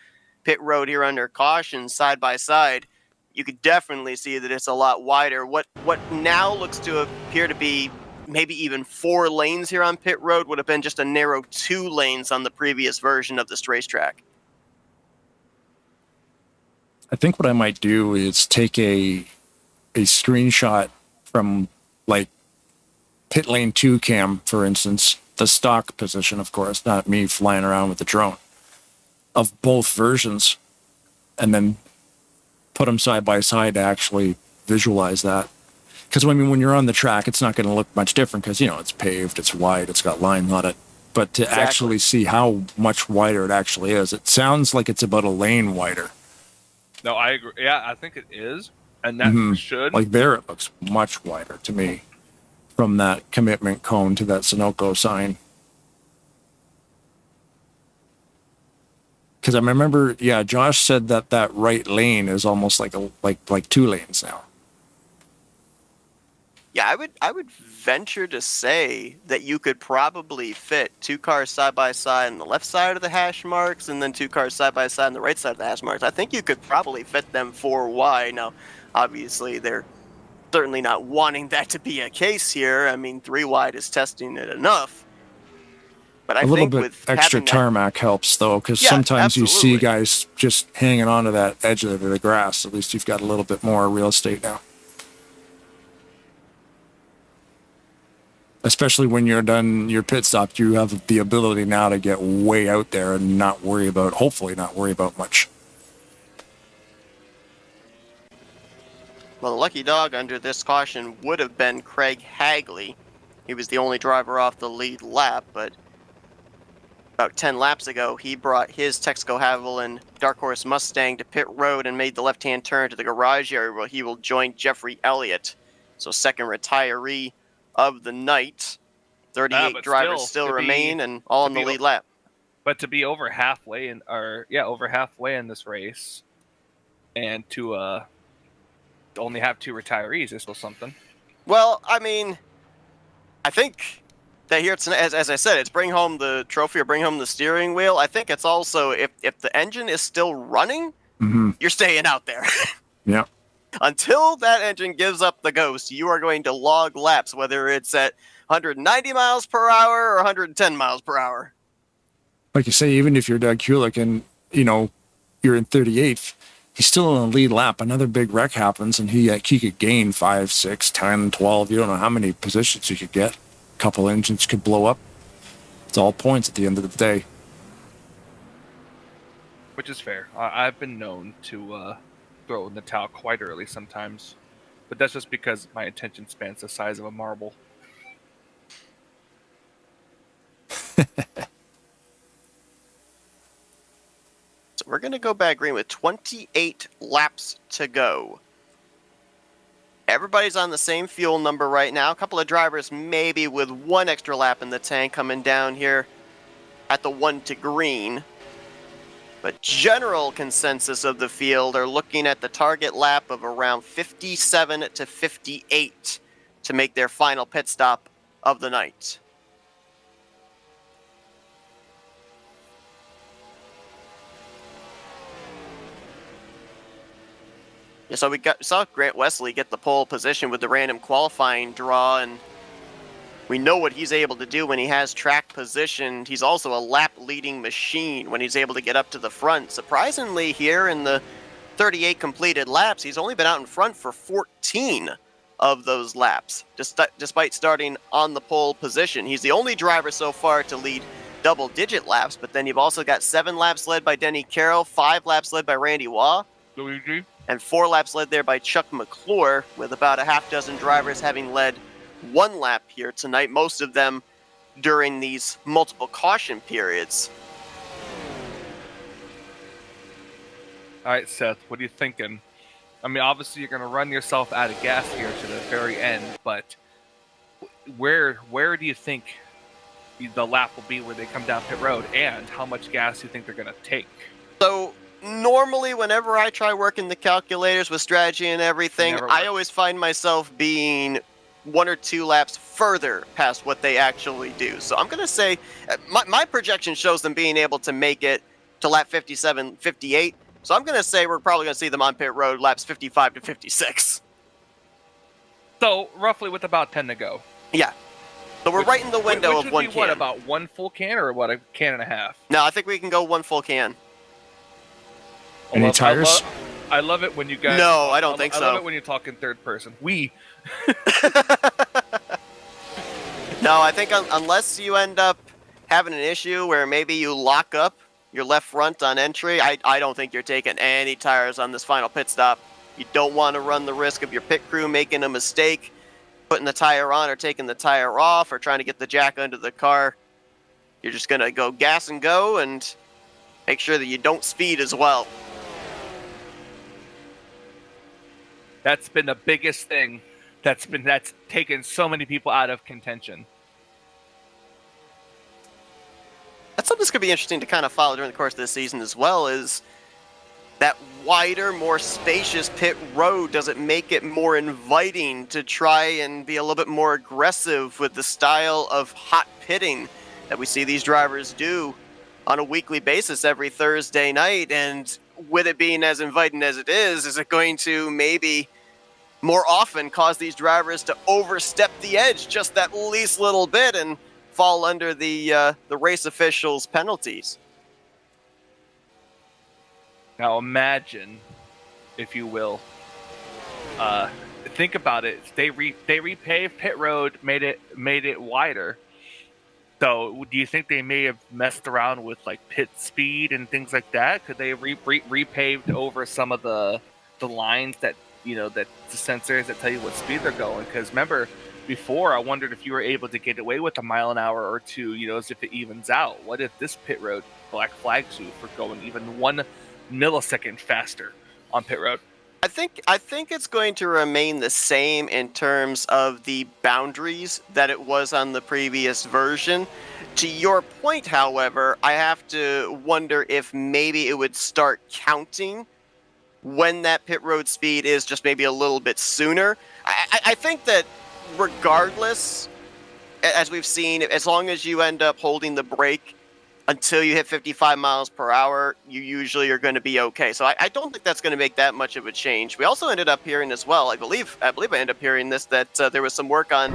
pit road here under caution side by side, you could definitely see that it's a lot wider. What now looks to appear to be maybe even 4 lanes here on pit road would have been just a narrow 2 lanes on the previous version of this racetrack. I think what I might do is take a screenshot from like pit lane 2 cam, for instance, the stock position, of course, not me flying around with the drone, of both versions, and then put them side by side to actually visualize that. Because I mean, when you're on the track, it's not going to look much different because, you know, it's paved, it's wide, it's got lines on it. But to actually see how much wider it actually is, it sounds like it's about a lane wider. No, I agree. Yeah, I think it is. And that should. Like there, it looks much wider to me from that commitment cone to that Sunoco sign. Because I remember, yeah, Josh said that that right lane is almost like like 2 lanes now. Yeah, I would venture to say that you could probably fit 2 cars side by side on the left side of the hash marks, and then 2 cars side by side on the right side of the hash marks. I think you could probably fit them 4 wide. Now, obviously, they're certainly not wanting that to be a case here. I mean, 3 wide is testing it enough. But I a little think bit with extra having tarmac helps though, because sometimes you see guys just hanging onto that edge of the grass. At least you've got a little bit more real estate now. Especially when you're done your pit stop, you have the ability now to get way out there and hopefully not worry about much. Well, the lucky dog under this caution would have been Craig Hagley. He was the only driver off the lead lap, but about 10 laps ago, he brought his Texaco Haviland Dark Horse Mustang to pit road and made the left-hand turn to the garage area where he will join Jeffrey Elliott. So second retiree of the night. 38 drivers still remain and all in the lead lap. But to be over halfway in this race and to only have 2 retirees is still something. Well, I mean, I think that here, as I said, it's bring home the trophy or bring home the steering wheel. I think it's also, if the engine is still running, you're staying out there. Yeah. Until that engine gives up the ghost, you are going to log laps, whether it's at 190 miles per hour or 110 miles per hour. Like you say, even if you're Doug Kulik and, you know, you're in 38th, he's still in the lead lap. Another big wreck happens, and he could gain 5, 6, 10, 12. You don't know how many positions you could get. A couple engines could blow up. It's all points at the end of the day. Which is fair. I've been known to throw in the towel quite early sometimes, but that's just because my attention span's the size of a marble. So we're going to go back green with 28 laps to go. Everybody's on the same fuel number right now. A couple of drivers maybe with 1 extra lap in the tank coming down here at the 1 to green. But general consensus of the field are looking at the target lap of around 57 to 58 to make their final pit stop of the night. Yeah, so we saw Grant Wesley get the pole position with the random qualifying draw, and we know what he's able to do when he has track positioned. He's also a lap-leading machine when he's able to get up to the front. Surprisingly, here in the 38 completed laps, he's only been out in front for 14 of those laps, despite starting on the pole position. He's the only driver so far to lead double-digit laps, but then you've also got 7 laps led by Denny Carroll, 5 laps led by Randy Waugh, Luigi, and 4 laps led there by Chuck McClure, with about a half dozen drivers having led 1 lap here tonight, most of them during these multiple caution periods. All right, Seth, what are you thinking? I mean, obviously you're going to run yourself out of gas here to the very end, but where do you think the lap will be where they come down pit road, and how much gas do you think they're going to take? So normally whenever I try working the calculators with strategy and everything, I always find myself being 1 or 2 laps further past what they actually do. So I'm going to say my projection shows them being able to make it to lap 57, 58. So I'm going to say we're probably going to see them on pit road laps 55 to 56. So roughly with about 10 to go. Yeah. So we're right in the window of 1 can. What, about 1 full can or what, a can and a half? No, I think we can go 1 full can. Any tires? I love it when you guys... No, I don't think so. I love it when you talk in third person. No, I think unless you end up having an issue where maybe you lock up your left front on entry, I don't think you're taking any tires on this final pit stop. You don't want to run the risk of your pit crew making a mistake, putting the tire on or taking the tire off or trying to get the jack under the car. You're just going to go gas and go and make sure that you don't speed as well. That's been the biggest thing that's taken so many people out of contention. That's something that's going to be interesting to kind of follow during the course of this season as well, is that wider, more spacious pit road. Does it make it more inviting to try and be a little bit more aggressive with the style of hot pitting that we see these drivers do on a weekly basis every Thursday night? And with it being as inviting as it is it going to maybe more often cause these drivers to overstep the edge just that least little bit and fall under the race officials' penalties? Now imagine, if you will, think about it. They repaved pit road, made it wider. So do you think they may have messed around with like pit speed and things like that? Could they have repaved over some of the lines that, you know, that the sensors that tell you what speed they're going? Because remember, before I wondered if you were able to get away with a mile an hour or two, you know, as if it evens out. What if this pit road black flags you for going even 1 millisecond faster on pit road? I think it's going to remain the same in terms of the boundaries that it was on the previous version. To your point, however, I have to wonder if maybe it would start counting when that pit road speed is just maybe a little bit sooner. I think that regardless, as we've seen, as long as you end up holding the brake until you hit 55 miles per hour, you usually are going to be okay. So I don't think that's going to make that much of a change. We also ended up hearing as well, I believe I ended up hearing this, that there was some work on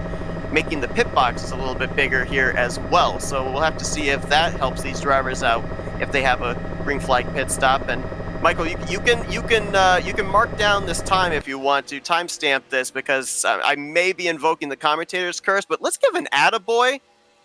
making the pit boxes a little bit bigger here as well. So we'll have to see if that helps these drivers out if they have a green flag pit stop. And Michael, you can mark down this time if you want to timestamp this, because I may be invoking the commentator's curse, but let's give an attaboy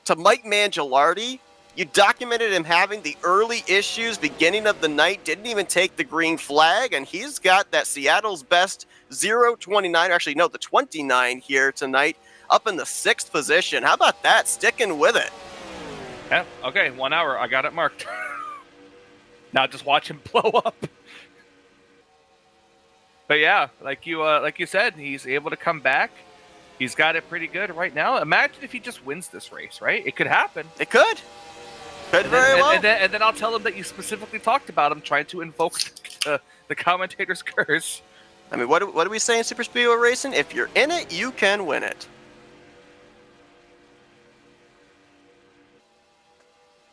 to Mike Mangialardi. You documented him having the early issues beginning of the night, didn't even take the green flag, and he's got that Seattle's best 0:29, actually no, the 29 here tonight, up in the 6th position. How about that? Sticking with it. Yeah, okay, 1 hour, I got it marked. Now just watch him blow up. But yeah, like you said, he's able to come back. He's got it pretty good right now. Imagine if he just wins this race, right? It could happen. It could. Could very well. And then I'll tell him that you specifically talked about him trying to invoke the commentator's curse. I mean, what do we say in Super Speedway Racing? If you're in it, you can win it.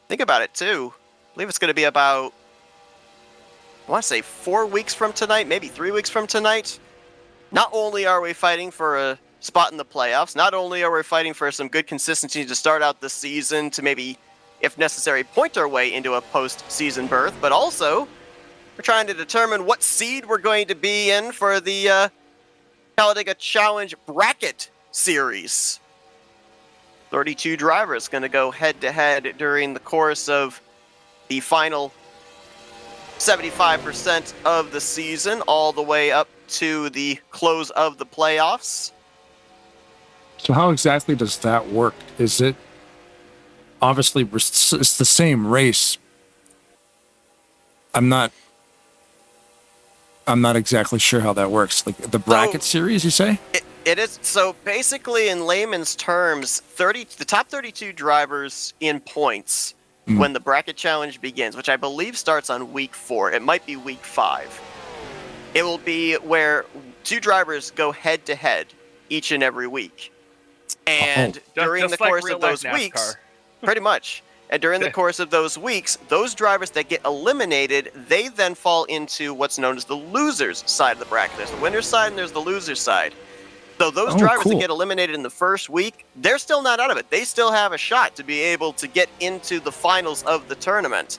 Think about it, too. I believe it's going to be about, I want to say 4 weeks from tonight, maybe 3 weeks from tonight. Not only are we fighting for a spot in the playoffs, not only are we fighting for some good consistency to start out the season to maybe, if necessary, point our way into a post-season berth, but also we're trying to determine what seed we're going to be in for the Talladega Challenge Bracket Series. 32 drivers going to go head-to-head during the course of the final 75% of the season, all the way up to the close of the playoffs. So how exactly does that work? Is it obviously it's the same race? I'm not exactly sure how that works. Like the bracket series, you say? It is. So basically, in layman's terms, the top 32 drivers in points when the bracket challenge begins, which I believe starts on week 4. It might be week 5. It will be where 2 drivers go head to head each and every week. And during the course of those weeks, pretty much. And during the course of those weeks, those drivers that get eliminated, they then fall into what's known as the loser's side of the bracket. There's the winner's side and there's the loser's side. So those drivers that get eliminated in the first week, they're still not out of it. They still have a shot to be able to get into the finals of the tournament.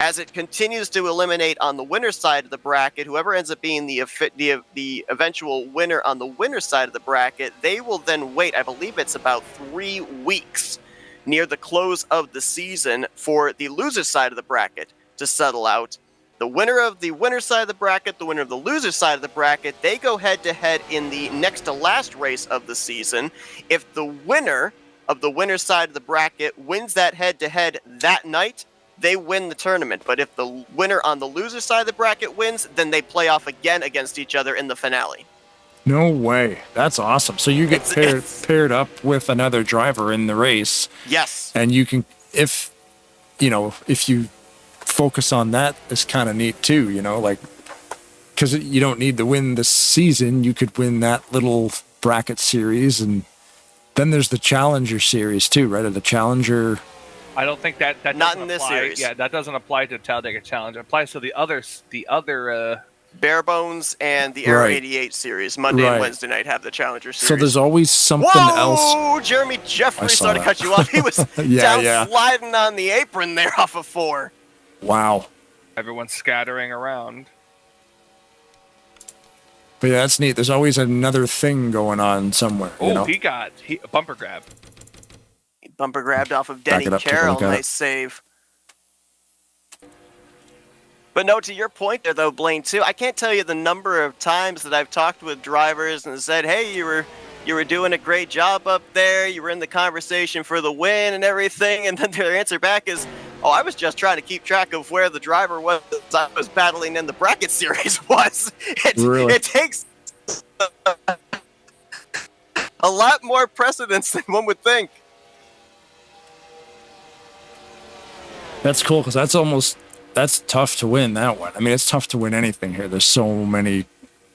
As it continues to eliminate on the winner's side of the bracket, whoever ends up being the eventual winner on the winner's side of the bracket, they will then wait, I believe it's about 3 weeks near the close of the season for the loser's side of the bracket to settle out. The winner of the winner's side of the bracket, the winner of the loser's side of the bracket, they go head-to-head in the next to last race of the season. If the winner of the winner's side of the bracket wins that head-to-head that night, they win the tournament. But if the winner on the loser's side of the bracket wins, then they play off again against each other in the finale. No way. That's awesome. So you get paired up with another driver in the race. Yes. And you can, if you focus on that, it's kind of neat too, like, because you don't need to win this season. You could win that little bracket series. And then there's the Challenger series too, right? Or the Challenger. I don't think that not doesn't in this apply. series. Yeah, that doesn't apply to Talladega Challenge. It applies to the other Bare Bones and the Aero Right. 88 series, Monday and Wednesday night, have the Challenger series. So there's always something else. Whoa! Jeremy Jeffrey, saw sorry to that. cut you off. He was Yeah. sliding on the apron there off of 4. Wow. everyone's scattering around. But yeah, that's neat. There's always another thing going on somewhere. Oh, he got a bumper grab. Bumper grabbed off of Back Denny it up, take a Carroll. look at Nice it. save. But no, to your point there, though, Blaine, too, I can't tell you the number of times that I've talked with drivers and said, hey, you were doing a great job up there. You were in the conversation for the win and everything. And then their answer back is, oh, I was just trying to keep track of where the driver was I was battling in the bracket series was. It takes a lot more precedence than one would think. That's cool, because that's tough to win, that one. I mean, it's tough to win anything here. There's so many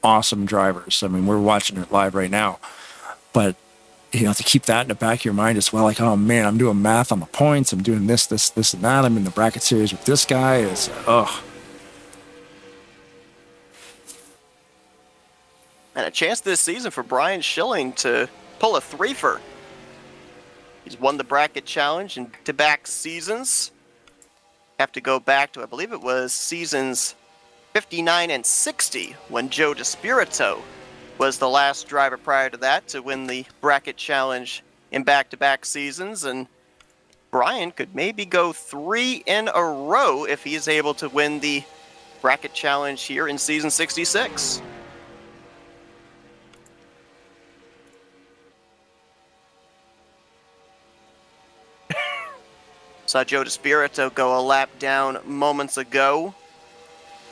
awesome drivers. I mean, we're watching it live right now. But, to keep that in the back of your mind as well, like, oh, man, I'm doing math on the points. I'm doing this, and that. I'm in the bracket series with this guy. It's, And a chance this season for Brian Schilling to pull a threefer. He's won the bracket challenge in back-to-back seasons. Have to go back to, I believe it was seasons 59 and 60 when Joe DeSpirito was the last driver prior to that to win the bracket challenge in back-to-back seasons. And Brian could maybe go 3 in a row if he's able to win the bracket challenge here in season 66. Saw Joe DeSpirito go a lap down moments ago.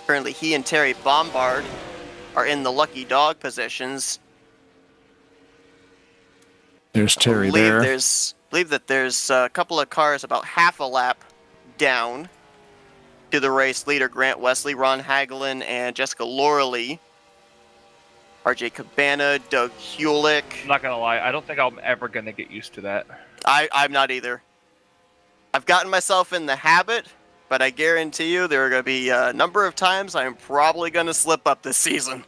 Currently, he and Terry Bombard are in the lucky dog positions. there's Terry there. Believe that there's a couple of cars about half a lap down to the race leader, Grant Wesley, Ron Hagelin, and Jessica Lorley. RJ Cabana, Doug Hewlick. I'm not gonna lie, I don't think I'm ever gonna get used to that. I'm not either. I've gotten myself in the habit, but I guarantee you there are going to be a number of times I'm probably going to slip up this season.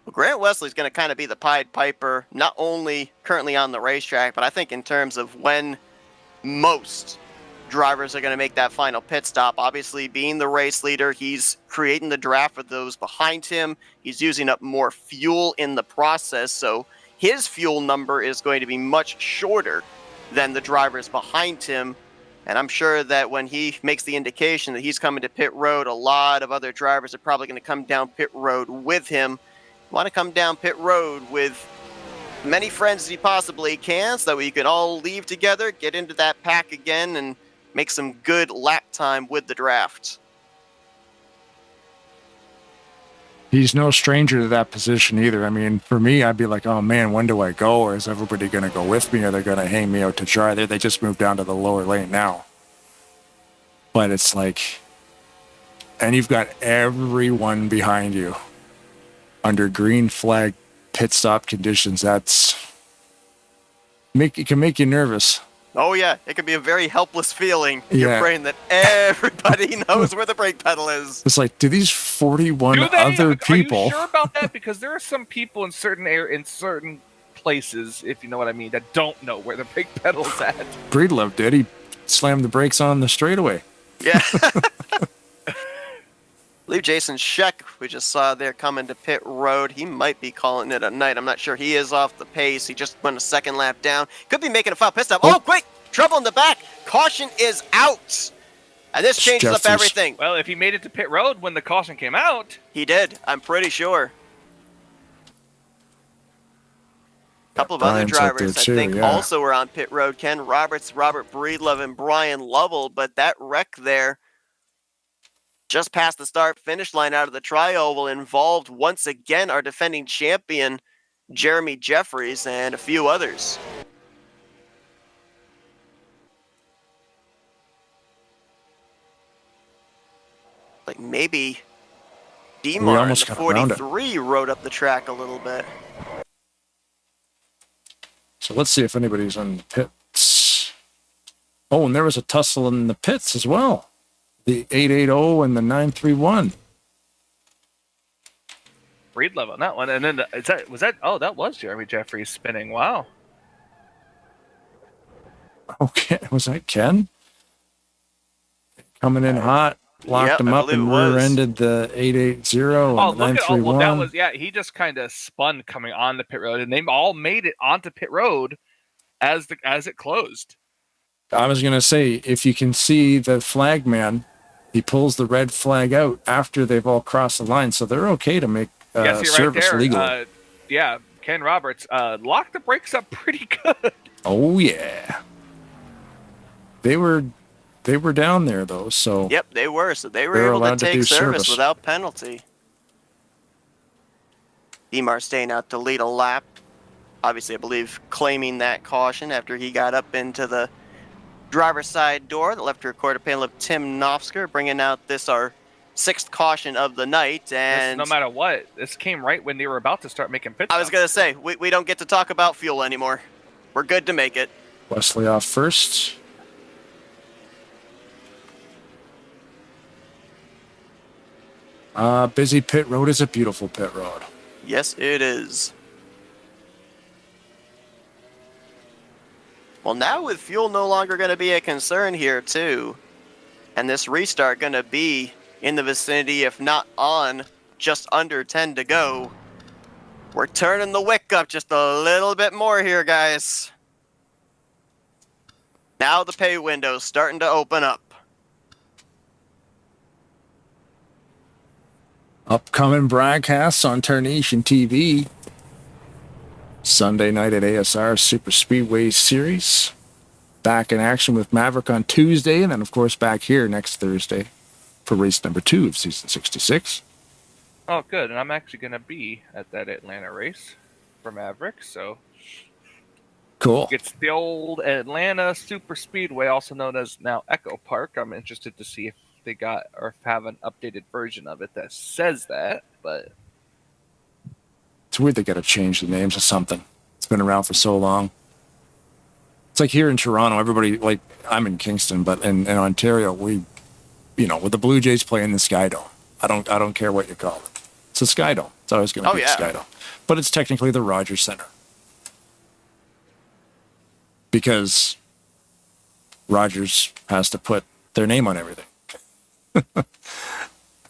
Well, Grant Wesley's going to kind of be the Pied Piper, not only currently on the racetrack, but I think in terms of when most drivers are going to make that final pit stop. Obviously, being the race leader, he's creating the draft for those behind him. He's using up more fuel in the process, so his fuel number is going to be much shorter than the drivers behind him. And I'm sure that when he makes the indication that he's coming to pit road, a lot of other drivers are probably going to come down pit road with him. Want to come down pit road with many friends as he possibly can, so that we can all leave together, get into that pack again, and make some good lap time with the draft. He's no stranger to that position either. I mean, for me, I'd be like, oh man, when do I go? Or is everybody going to go with me? Or they're going to hang me out to dry? They just moved down to the lower lane now. But it's like, and you've got everyone behind you under green flag pit stop conditions. It can make you nervous. Oh yeah, it can be a very helpless feeling in your brain that everybody knows where the brake pedal is. It's like, do these 41 other people? Are you sure about that? Because there are some people in certain places, if you know what I mean, that don't know where the brake pedal's at. Breedlove did. He slammed the brakes on the straightaway. Yeah. believe Jason Scheck, we just saw there coming to pit road. He might be calling it a night. I'm not sure. He is off the pace. He just went a second lap down. Could be making a foul pit stop. Oh, quick! Trouble in the back. Caution is out. And this changes up everything. Well, if he made it to pit road when the caution came out. He did. I'm pretty sure. A couple of other drivers, I think, also were on pit road. Ken Roberts, Robert Breedlove, and Brian Lovell. But that wreck there, just past the start-finish line out of the tri-oval, involved once again our defending champion, Jeremy Jeffries, and a few others. Like maybe Demar in the 43 rode up the track a little bit. So let's see if anybody's on the pits. Oh, and there was a tussle in the pits as well. The 880 and the 931. Breedlove on that one. And then that was Jeremy Jeffries spinning. Wow. Okay, was that Ken? Coming in hot. Locked him up and rear-ended the 880 and the 931. That was, he just kind of spun coming on the pit road, and they all made it onto pit road as it closed. I was going to say, if you can see the flag man, he pulls the red flag out after they've all crossed the line, so they're okay to make service legally. Ken Roberts locked the brakes up pretty good. Oh, yeah. They were down there, though, so... Yep, they were. So they were able to take service without penalty. Demar staying out to lead a lap. Obviously, I believe, claiming that caution after he got up into the driver's side door that left to record a panel of Tim Knopsker, bringing out our 6th caution of the night. And no matter what, this came right when they were about to start making pit stops. I was going to say, we don't get to talk about fuel anymore. We're good to make it. Wesley off first. Busy pit road is a beautiful pit road. Yes, it is. Well, now with fuel no longer going to be a concern here, too, and this restart going to be in the vicinity, if not on, just under 10 to go, we're turning the wick up just a little bit more here, guys. Now the pay window's starting to open up. Upcoming broadcasts on Tarnation TV. Sunday night at ASR Super Speedway Series. Back in action with Maverick on Tuesday, and then, of course, back here next Thursday for race number 2 of Season 66. Oh, good. And I'm actually going to be at that Atlanta race for Maverick, so... Cool. It's the old Atlanta Super Speedway, also known as now Echo Park. I'm interested to see if they got or have an updated version of it that says that, but it's weird they got to change the names of something. It's been around for so long. It's like here in Toronto, everybody, like, I'm in Kingston, but in Ontario, we, with the Blue Jays playing the Sky Dome. I don't care what you call it. It's a Sky Dome. It's always going to be the Sky Dome. But it's technically the Rogers Center. Because Rogers has to put their name on everything.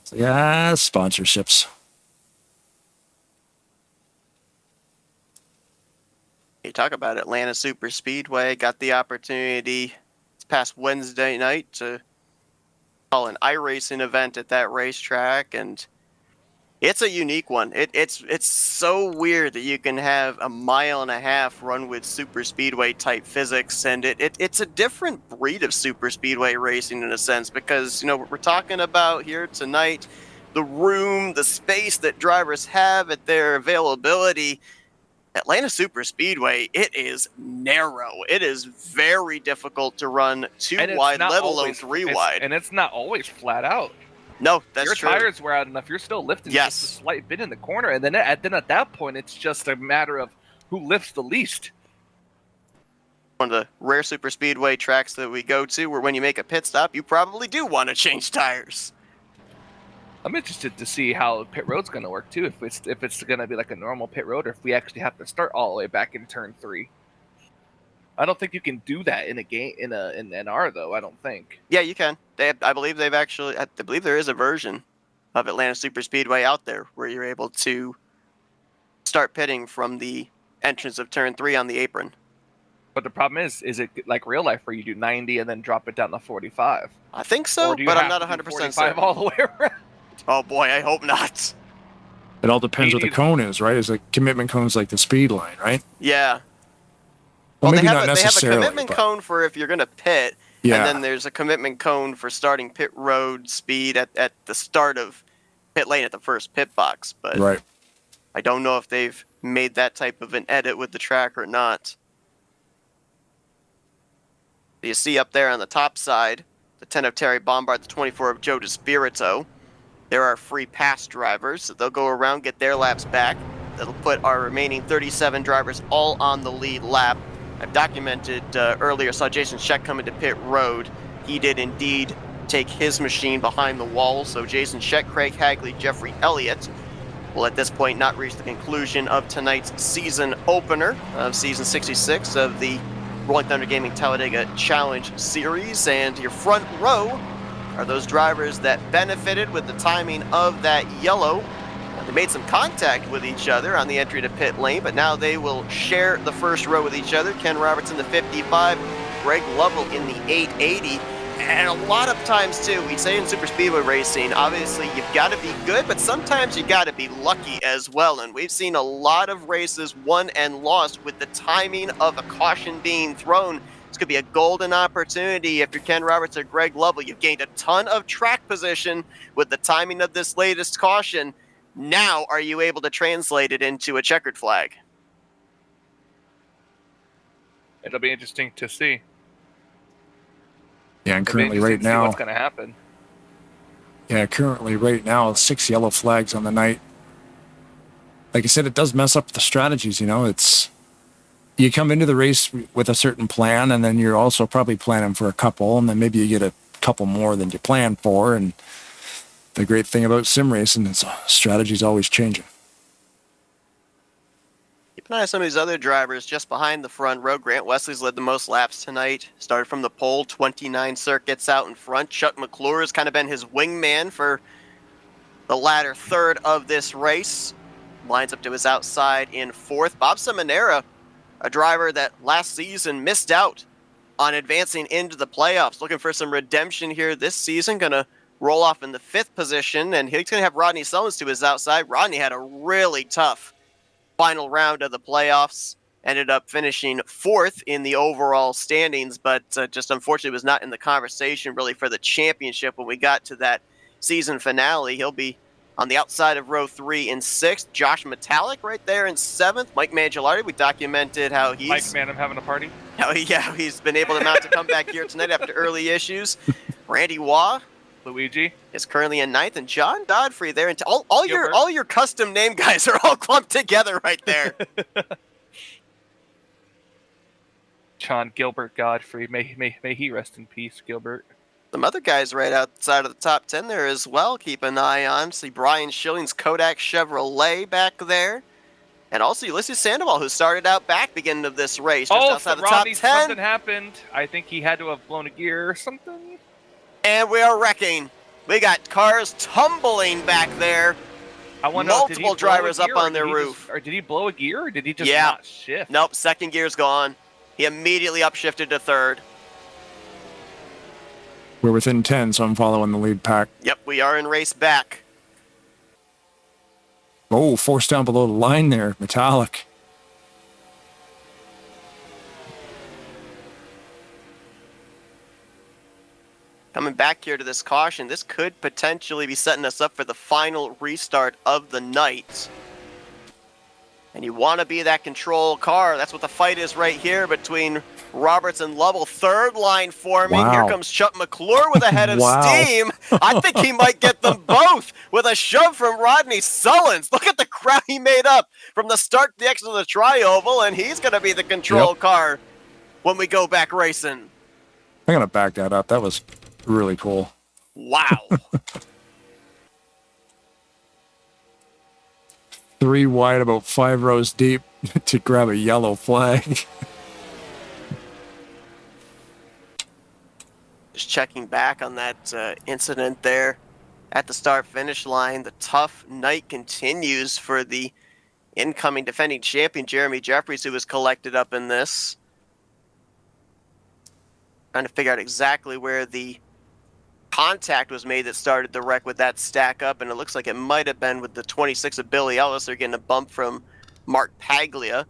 So, sponsorships. You talk about Atlanta Super Speedway. Got the opportunity this past Wednesday night to call an iRacing event at that racetrack, and it's a unique one. It's so weird that you can have a 1.5 mile run with super speedway type physics, and it's a different breed of super speedway racing in a sense, because we're talking about here tonight, the room, the space that drivers have at their availability. Atlanta Super Speedway, it is narrow. It is very difficult to run 2 wide, let alone 3 wide. And it's not always flat out. No, that's true. Your tires wear out enough. You're still lifting just a slight bit in the corner. And then at that point, it's just a matter of who lifts the least. One of the rare super speedway tracks that we go to where when you make a pit stop, you probably do want to change tires. I'm interested to see how pit road's going to work, too, if it's going to be like a normal pit road or if we actually have to start all the way back in turn 3. I don't think you can do that in a game in NR though. I don't think. Yeah, you can. I believe there is a version. of Atlanta Superspeedway out there, where you're able to start pitting from the entrance of turn 3 on the apron. But the problem is it like real life where you do 90 and then drop it down to 45? I think so, Or do you but I'm have not to do 100% 45 certain. all the way around? Oh boy, I hope not. It all depends what the 80. cone is, right? Is a commitment cone's like the speed line, right? Yeah. Well, maybe they not have a necessarily. commitment but- cone for if you're going to pit, Yeah. and then there's a commitment cone for starting pit road speed at the start of pit lane at the first pit box. But Right. I don't know if they've made that type of an edit with the track or not. You see up there on the top side, the 10 of Terry Bombard, the 24 of Joe DeSpirito. There are free pass drivers, so they'll go around, get their laps back. That'll put our remaining 37 drivers all on the lead lap. I've documented earlier, saw Jason Scheck come into pit road. He did indeed take his machine behind the wall, so Jason Scheck, Craig Hagley, Jeffrey Elliott will at this point not reach the conclusion of tonight's season opener of season 66 of the Rolling Thunder Gaming Talladega Challenge Series. And your front row are those drivers that benefited with the timing of that yellow. They made some contact with each other on the entry to pit lane, but now they will share the first row with each other. Ken Roberts in the 55, Greg Lovell in the 880. And a lot of times, too, we say in super speedway racing, obviously you've got to be good, but sometimes you got to be lucky as well. And we've seen a lot of races won and lost with the timing of a caution being thrown. This could be a golden opportunity if you're Ken Roberts or Greg Lovell. You've gained a ton of track position with the timing of this latest caution. Now, are you able to translate it into a checkered flag? It'll be interesting to see. Yeah, and It'll be currently interesting right to see now, what's going to happen. yeah, currently right now, 6 yellow flags on the night. Like I said, it does mess up the strategies. You know, it's you come into the race with a certain plan, and then you're also probably planning for a couple, and then maybe you get a couple more than you planned for. And the great thing about sim racing is strategy's always changing. Keep an eye on some of these other drivers just behind the front row. Grant Wesley's led the most laps tonight. Started from the pole, 29 circuits out in front. Chuck McClure has kind of been his wingman for the latter third of this race. Lines up to his outside in fourth. Bob Seminara, a driver that last season missed out on advancing into the playoffs. Looking for some redemption here this season. Going to roll off in the 5th position, and he's going to have Rodney Sullins to his outside. Rodney had a really tough final round of the playoffs. Ended up finishing 4th in the overall standings, but just unfortunately was not in the conversation really for the championship when we got to that season finale. He'll be on the outside of row 3 in 6th. Josh Metallic right there in 7th. Mike Mangialardi, we documented how he's... Mike Manham having a party? Oh, yeah, he's been able to mount a comeback here tonight after early issues. Randy Waugh Luigi? is currently in 9th, and John Godfrey there. And all your custom name guys are all clumped together right there. John Gilbert Godfrey. May he rest in peace, Gilbert. Some other guys right outside of the top 10 there as well. Keep an eye on. See Brian Schilling's Kodak Chevrolet back there. And also Ulysses Sandoval, who started out back beginning of this race, just outside the top Rodney, 10. Something happened. I think he had to have blown a gear or something. And we are wrecking. We got cars tumbling back there. I wonder, multiple drivers up on their roof. Or did he blow a gear, or did he just not shift? Nope, second gear's gone. He immediately upshifted to third. We're within 10, so I'm following the lead pack. Yep, we are in race back. Oh, forced down below the line there, Metallic. Coming back here to this caution, this could potentially be setting us up for the final restart of the night. And you want to be that control car. That's what the fight is right here between Roberts and Lovell. Third line forming. Wow. Here comes Chuck McClure with a head of Wow. steam. I think he might get them both with a shove from Rodney Sullins. Look at the crowd he made up from the start to the exit of the tri-oval, and he's going to be the control car when we go back racing. I'm going to back that up. That was really cool. Wow. 3 wide, about 5 rows deep to grab a yellow flag. Just checking back on that incident there. at the start-finish line. The tough night continues for the incoming defending champion, Jeremy Jeffries, who was collected up in this. Trying to figure out exactly where the contact was made that started the wreck with that stack up, and it looks like it might have been with the 26 of Billy Ellis. They're getting a bump from Mark Paglia.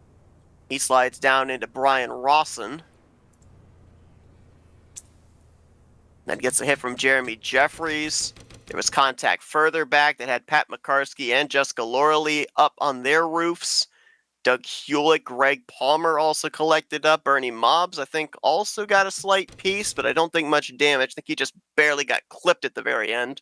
He slides down into Brian Rawson. Then gets a hit from Jeremy Jeffries. There was contact further back that had Pat McCarskey and Jessica Loreley up on their roofs. Doug Hewlett, Greg Palmer also collected up. Bernie Mobbs, I think, also got a slight piece, but I don't think much damage. I think he just barely got clipped at the very end.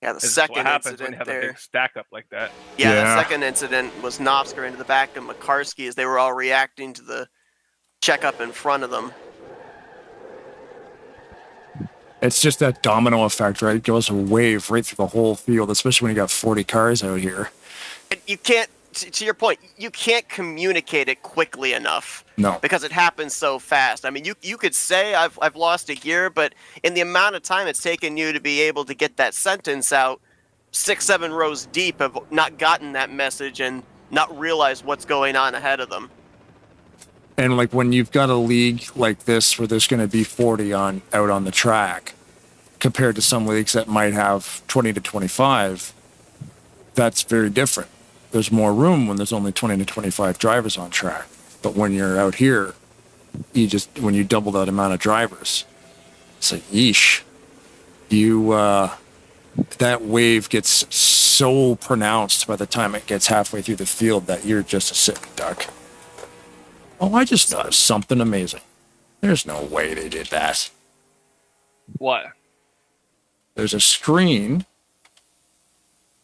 Yeah, the second incident have there. a big stack up like that. Yeah, the second incident was Knopsker into the back of McCarskey as they were all reacting to the checkup in front of them. It's just that domino effect, right? It goes a wave right through the whole field, especially when you got 40 cars out here. You can't, to your point, you can't communicate it quickly enough. No. Because it happens so fast. I mean, you could say I've lost a gear, but in the amount of time it's taken you to be able to get that sentence out, 6-7 rows deep have not gotten that message and not realized what's going on ahead of them. And like when you've got a league like this where there's going to be 40 out on the track, compared to some leagues that might have 20 to 25, that's very different. There's more room when there's only 20 to 25 drivers on track. But when you're out here, when you double that amount of drivers, it's like, yeesh. That wave gets so pronounced by the time it gets halfway through the field that you're just a sitting duck. Oh, I just noticed something amazing. There's no way they did that. What? There's a screen.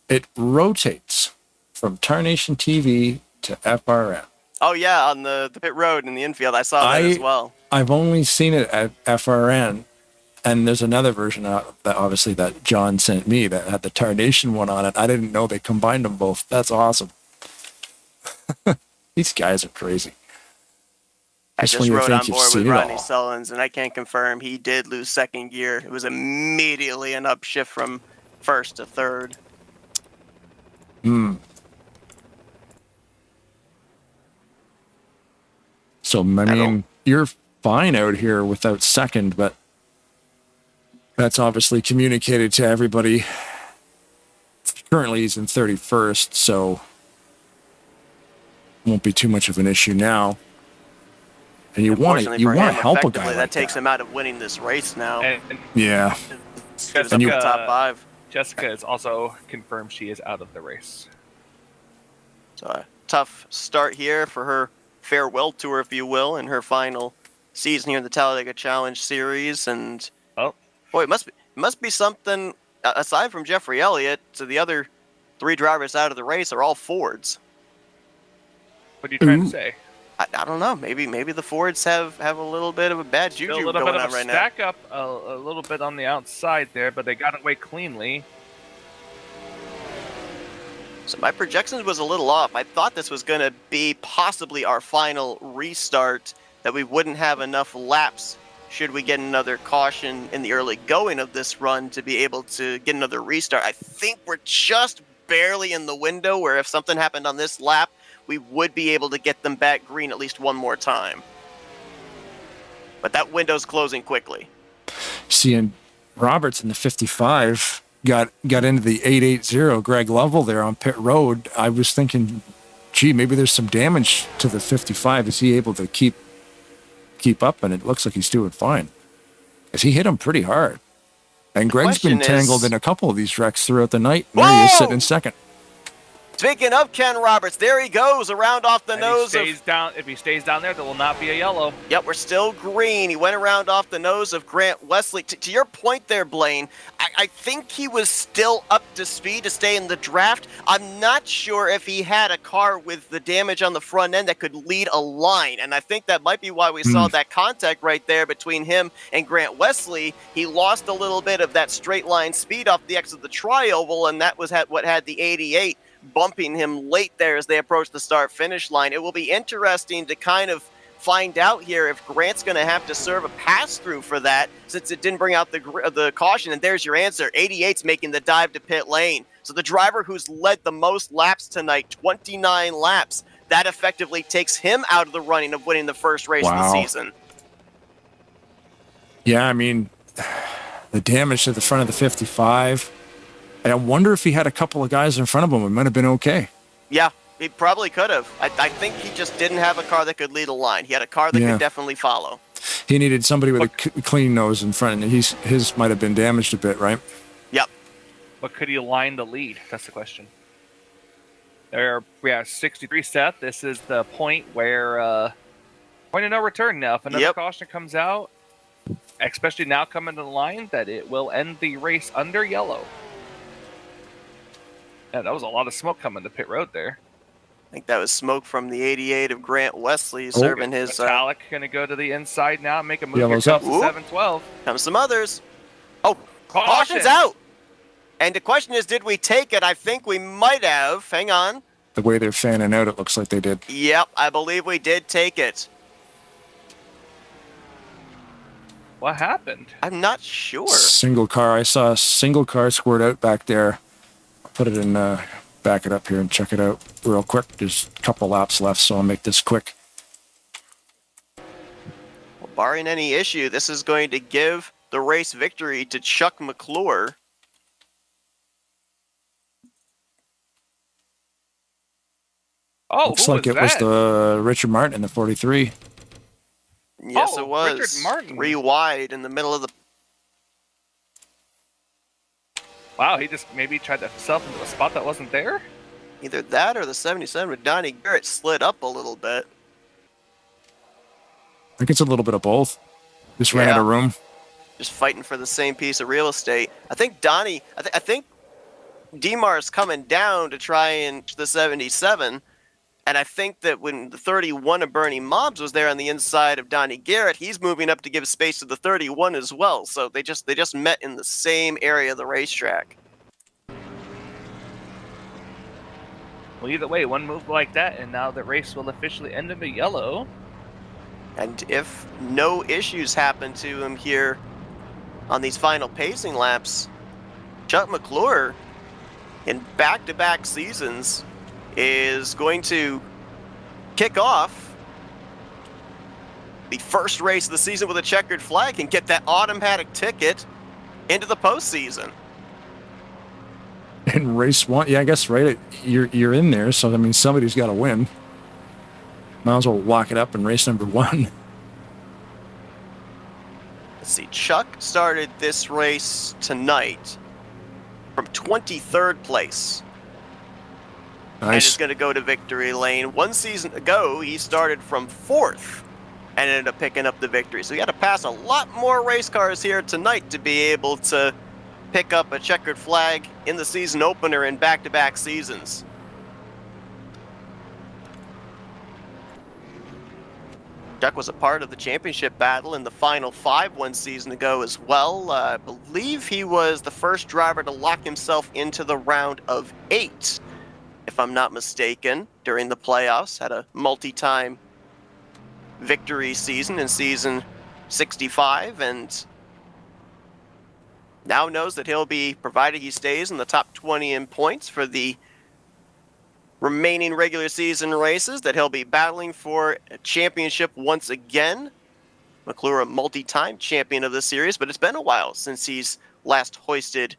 It rotates from Tarnation TV to FRN. Oh, yeah, on the pit road in the infield. I saw that as well. I've only seen it at FRN, and there's another version out that obviously that John sent me that had the Tarnation one on it. I didn't know they combined them both. That's awesome. These guys are crazy. I just rode on board with Rodney Sullins, and I can confirm he did lose second gear. It was immediately an upshift from first to third. So, I mean, you're fine out here without second, but that's obviously communicated to everybody. Currently, he's in 31st, so won't be too much of an issue now. And you want to help a guy like that takes him out of winning this race now. Yeah. And you top five. Jessica is also confirmed she is out of the race. So a tough start here for her farewell tour, if you will, in her final season here in the Talladega Challenge Series. And boy, it must be something aside from Jeffrey Elliott. So the other three drivers out of the race are all Fords. What are you trying to say? I don't know. Maybe the Fords have a little bit of a bad juju going on right now. A little bit of a stack up, a little bit on the outside there, but they got away cleanly. So my projections was a little off. I thought this was going to be possibly our final restart, that we wouldn't have enough laps should we get another caution in the early going of this run to be able to get another restart. I think we're just barely in the window where if something happened on this lap, we would be able to get them back green at least one more time. But that window's closing quickly. Seeing Roberts in the 55 got into the 880 Greg Lovell there on pit road. I was thinking, gee, maybe there's some damage to the 55. Is he able to keep up? And it looks like he's doing fine, because he hit him pretty hard. And Greg's been tangled in a couple of these wrecks throughout the night. And there he is sitting in second. Speaking of Ken Roberts, there he goes around off the nose. If he stays down there, there will not be a yellow. Yep, we're still green. He went around off the nose of Grant Wesley. To your point there, Blaine, I think he was still up to speed to stay in the draft. I'm not sure if he had a car with the damage on the front end that could lead a line, and I think that might be why we saw that contact right there between him and Grant Wesley. He lost a little bit of that straight line speed off the exit of the tri-oval, and that was what had the 88 bumping him late there as they approach the start-finish line. It will be interesting to kind of find out here if Grant's going to have to serve a pass-through for that, since it didn't bring out the caution. And there's your answer. 88's making the dive to pit lane. So the driver who's led the most laps tonight, 29 laps, that effectively takes him out of the running of winning the first race of the season. Yeah, I mean, the damage to the front of the 55. I wonder if he had a couple of guys in front of him, it might have been okay. Yeah, he probably could have. I think he just didn't have a car that could lead a line. He had a car that could definitely follow. He needed somebody with a clean nose in front, and his might have been damaged a bit, right? Yep. But could he line the lead? That's the question. We have 63 Seth. This is the point where point of no return now. If another caution comes out, especially now coming to the line, that it will end the race under yellow. Yeah, that was a lot of smoke coming to pit road there. I think that was smoke from the 88 of Grant Wesley serving his... Metallic going to go to the inside now and make a move. Yellow's here up. comes 712. Comes some others. Oh, caution's out. And the question is, did we take it? I think we might have. Hang on. The way they're fanning out, it looks like they did. Yep, I believe we did take it. What happened? I'm not sure. Single car. I saw a single car squirt out back there. I'll put it in, back it up here and check it out real quick. There's a couple laps left, so I'll make this quick. Well, barring any issue, this is going to give the race victory to Chuck McClure. Oh, looks like it was the Richard Martin in the 43. Yes, it was. Richard Martin. 3 wide in the middle of the... Wow, he just maybe tried to himself into a spot that wasn't there? Either that or the 77 with Donnie Garrett slid up a little bit. I think it's a little bit of both. Just ran out of room. Just fighting for the same piece of real estate. I think Donnie... I think Demar's coming down to try and the 77... And I think that when the 31 of Bernie Mobbs was there on the inside of Donnie Garrett, he's moving up to give space to the 31 as well. So they just met in the same area of the racetrack. Well, either way, one move like that, and now the race will officially end in the yellow. And if no issues happen to him here on these final pacing laps, Chuck McClure in back-to-back seasons is going to kick off the first race of the season with a checkered flag and get that automatic ticket into the postseason. In race one, yeah, I guess, right, you're in there, so, I mean, somebody's got to win. Might as well lock it up in race number 1. Let's see, Chuck started this race tonight from 23rd place. Nice. And is going to go to victory lane. One season ago, he started from 4th and ended up picking up the victory. So he had to pass a lot more race cars here tonight to be able to pick up a checkered flag in the season opener in back-to-back seasons. Chuck was a part of the championship battle in the final 5 one season ago as well. I believe he was the first driver to lock himself into the round of 8. If I'm not mistaken, during the playoffs, had a multi-time victory season in season 65, and now knows that he'll be, provided he stays in the top 20 in points for the remaining regular season races, that he'll be battling for a championship once again. McClure, a multi-time champion of the series, but it's been a while since he's last hoisted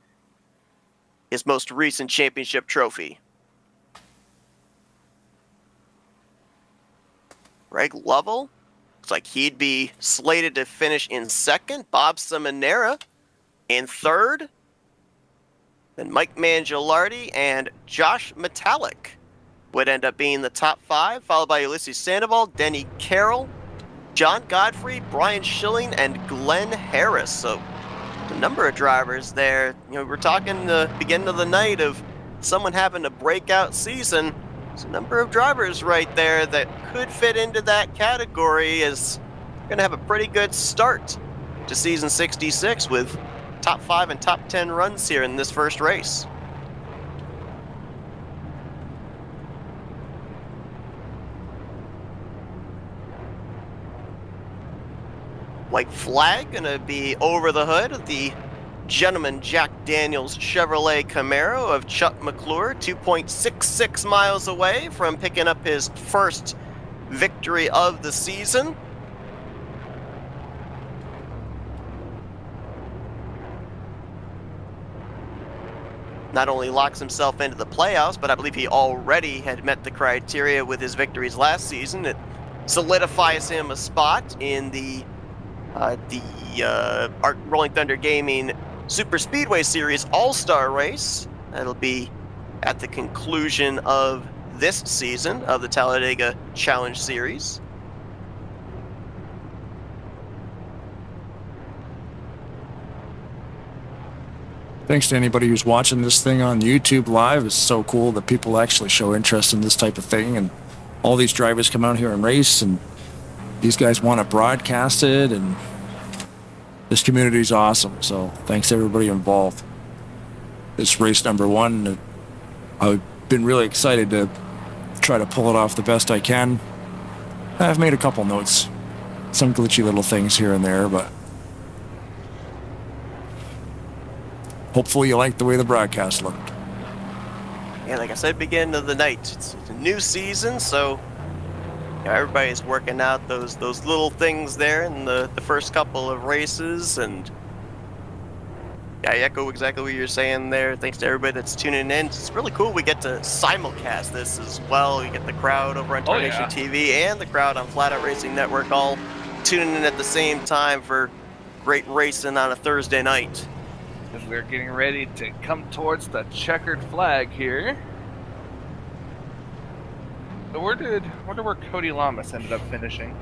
his most recent championship trophy. Greg Lovell, looks like he'd be slated to finish in 2nd. Bob Seminara in 3rd. Then Mike Mangialardi and Josh Metallic would end up being the top 5, followed by Ulysses Sandoval, Denny Carroll, John Godfrey, Brian Schilling, and Glenn Harris. So a number of drivers there. You know, we're talking the beginning of the night of someone having a breakout season. There's a number of drivers right there that could fit into that category, as we're going to have a pretty good start to season 66 with top 5 and top 10 runs here in this first race. white flag going to be over the hood of the gentleman Jack Daniels Chevrolet Camaro of Chuck McClure, 2.66 miles away from picking up his first victory of the season. Not only locks himself into the playoffs, but I believe he already had met the criteria with his victories last season. It solidifies him a spot in the Rolling Thunder Gaming Super Speedway Series All-Star Race. That'll be at the conclusion of this season of the Talladega Challenge Series. Thanks to anybody who's watching this thing on YouTube Live. It's so cool that people actually show interest in this type of thing, and all these drivers come out here and race, and these guys want to broadcast it, and this community is awesome. So thanks to everybody involved. This race number 1, I've been really excited to try to pull it off the best I can. I've made a couple notes, some glitchy little things here and there, but hopefully you like the way the broadcast looked. Yeah, like I said, beginning of the night. It's a new season, so everybody's working out those little things there in the first couple of races, and I echo exactly what you're saying there. Thanks to everybody that's tuning in. It's really cool. We get to simulcast this as well. You get the crowd over on Tarnation TV and the crowd on Flatout Racing Network all tuning in at the same time for great racing on a Thursday night. As we're getting ready to come towards the checkered flag here. I wonder where Cody Lamas ended up finishing.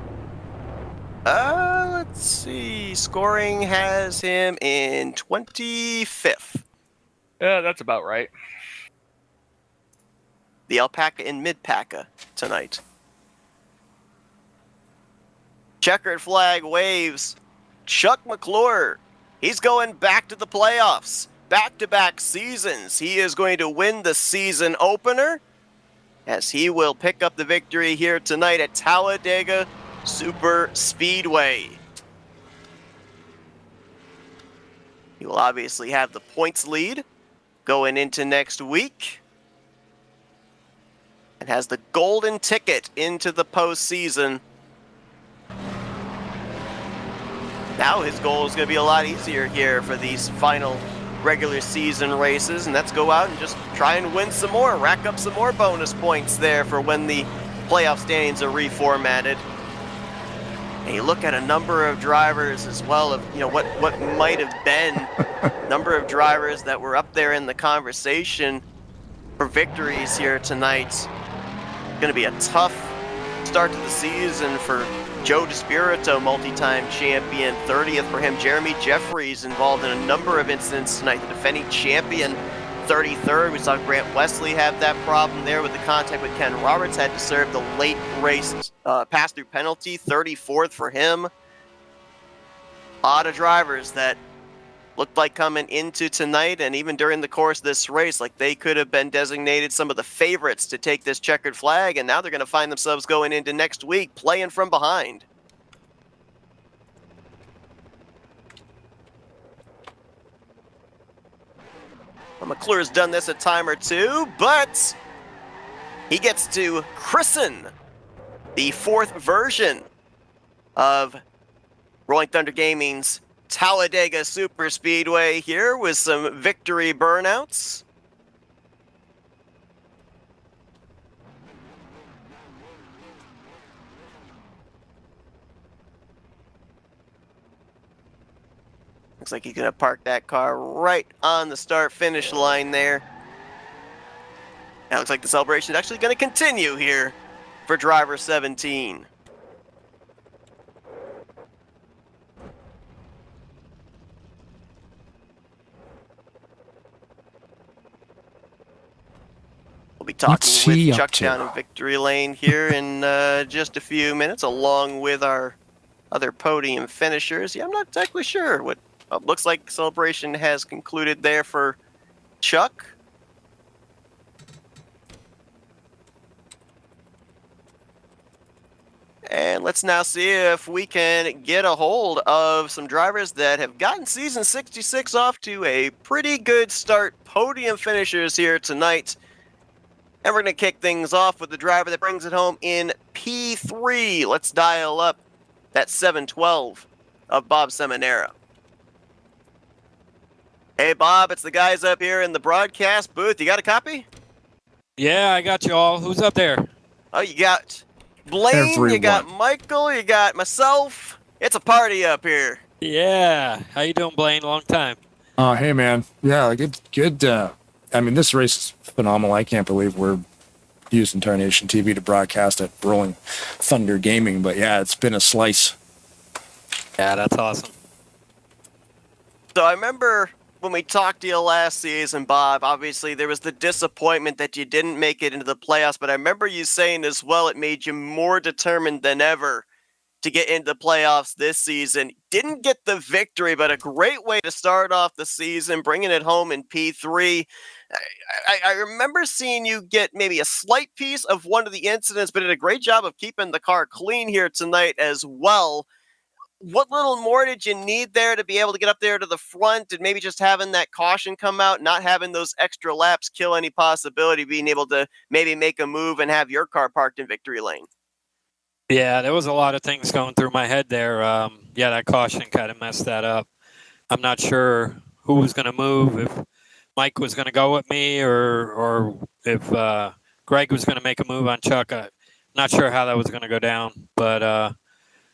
Let's see. Scoring has him in 25th. Yeah, that's about right. The Alpaca in Mid-Paca tonight. Checkered flag waves. Chuck McClure. He's going back to the playoffs. Back-to-back seasons. He is going to win the season opener, as he will pick up the victory here tonight at Talladega Super Speedway. He will obviously have the points lead going into next week, and has the golden ticket into the postseason. Now his goal is going to be a lot easier here for these final regular season races, and that's go out and just try and win some more, rack up some more bonus points there for when the playoff standings are reformatted. And you look at a number of drivers as well of what might have been number of drivers that were up there in the conversation for victories here tonight. Going to be a tough start to the season for Joe DeSpirito, multi-time champion, 30th for him. Jeremy Jeffries involved in a number of incidents tonight, the defending champion, 33rd. We saw Grant Wesley have that problem there with the contact with Ken Roberts, had to serve the late race pass-through penalty, 34th for him. A lot of drivers that looked like coming into tonight and even during the course of this race, like they could have been designated some of the favorites to take this checkered flag, and now they're going to find themselves going into next week playing from behind. Well, McClure's done this a time or two, but he gets to christen the 4th version of Rolling Thunder Gaming's Talladega Super Speedway here with some victory burnouts. Looks like he's going to park that car right on the start-finish line there. Now it looks like the celebration is actually going to continue here for driver 17. We'll be talking with Chuck down in victory lane here in just a few minutes, along with our other podium finishers. Yeah, I'm not exactly sure what looks like celebration has concluded there for Chuck. And let's now see if we can get a hold of some drivers that have gotten season 66 off to a pretty good start. Podium finishers here tonight. And we're going to kick things off with the driver that brings it home in P3. Let's dial up that 712 of Bob Seminara. Hey, Bob, it's the guys up here in the broadcast booth. You got a copy? Yeah, I got you all. Who's up there? Oh, you got Blaine, Everyone. you got Michael, you got myself. It's a party up here. Yeah. How you doing, Blaine? Long time. Oh, hey, man. Yeah, good. I mean, this race is phenomenal. I can't believe we're using Tarnation TV to broadcast at Rolling Thunder Gaming. But yeah, it's been a slice. Yeah, that's awesome. So I remember when we talked to you last season, Bob, obviously there was the disappointment that you didn't make it into the playoffs, but I remember you saying as well it made you more determined than ever to get into the playoffs this season. Didn't get the victory, but a great way to start off the season, bringing it home in P3. I remember seeing you get maybe a slight piece of one of the incidents, but did a great job of keeping the car clean here tonight as well. What little more did you need there to be able to get up there to the front and maybe just having that caution come out, not having those extra laps kill any possibility of being able to maybe make a move and have your car parked in victory lane? Yeah, there was a lot of things going through my head there. Yeah, that caution kind of messed that up. I'm not sure who was going to move, if Mike was going to go with me or if Greg was going to make a move on Chuck. I'm not sure how that was going to go down, but